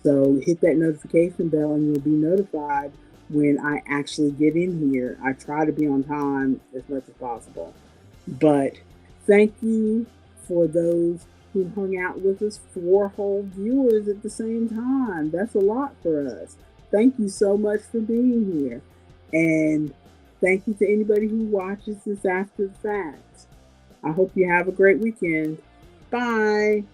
So hit that notification bell and you'll be notified when I actually get in here. I try to be on time as much as possible. But thank you for those who hung out with us, 4 whole viewers at the same time. That's a lot for us. Thank you so much for being here. And thank you to anybody who watches this after the fact. I hope you have a great weekend. Bye.